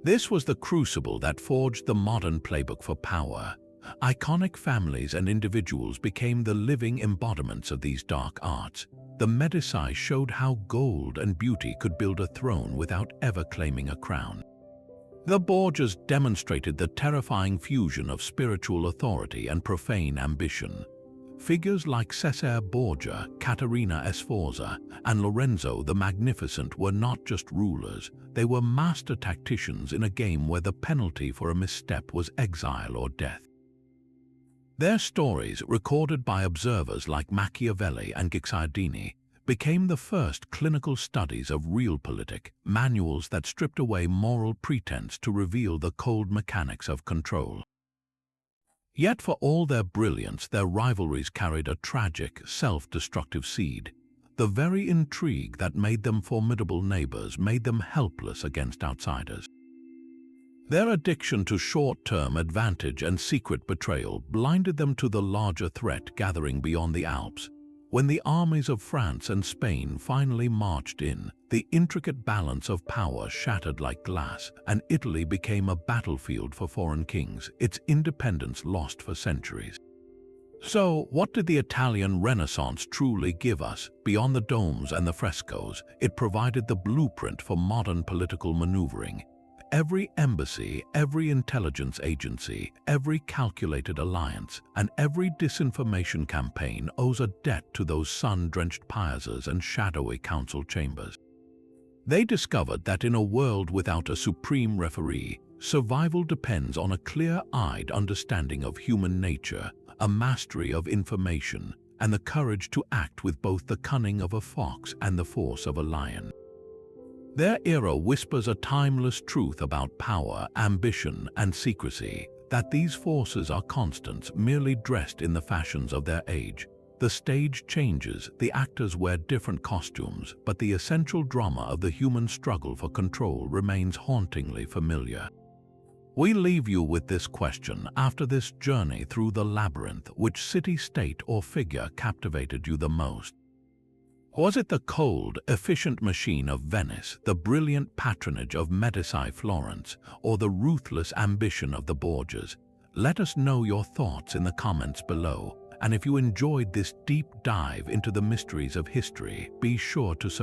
This was the crucible that forged the modern playbook for power. Iconic families and individuals became the living embodiments of these dark arts. The Medici showed how gold and beauty could build a throne without ever claiming a crown. The Borgias demonstrated the terrifying fusion of spiritual authority and profane ambition. Figures like Cesare Borgia, Caterina Sforza, and Lorenzo the Magnificent were not just rulers, they were master tacticians in a game where the penalty for a misstep was exile or death. Their stories, recorded by observers like Machiavelli and Guicciardini, became the first clinical studies of realpolitik, manuals that stripped away moral pretense to reveal the cold mechanics of control. Yet for all their brilliance, their rivalries carried a tragic, self-destructive seed. The very intrigue that made them formidable neighbors made them helpless against outsiders. Their addiction to short-term advantage and secret betrayal blinded them to the larger threat gathering beyond the Alps. When the armies of France and Spain finally marched in, the intricate balance of power shattered like glass, and Italy became a battlefield for foreign kings, its independence lost for centuries. So, what did the Italian Renaissance truly give us? Beyond the domes and the frescoes, it provided the blueprint for modern political maneuvering. Every embassy, every intelligence agency, every calculated alliance, and every disinformation campaign owes a debt to those sun-drenched piazzas and shadowy council chambers. They discovered that in a world without a supreme referee, survival depends on a clear-eyed understanding of human nature, a mastery of information, and the courage to act with both the cunning of a fox and the force of a lion. Their era whispers a timeless truth about power, ambition, and secrecy, that these forces are constants, merely dressed in the fashions of their age. The stage changes, the actors wear different costumes, but the essential drama of the human struggle for control remains hauntingly familiar. We leave you with this question after this journey through the labyrinth: which city, state, or figure captivated you the most? Was it the cold, efficient machine of Venice, the brilliant patronage of Medici Florence, or the ruthless ambition of the Borgias? Let us know your thoughts in the comments below, and if you enjoyed this deep dive into the mysteries of history, be sure to subscribe.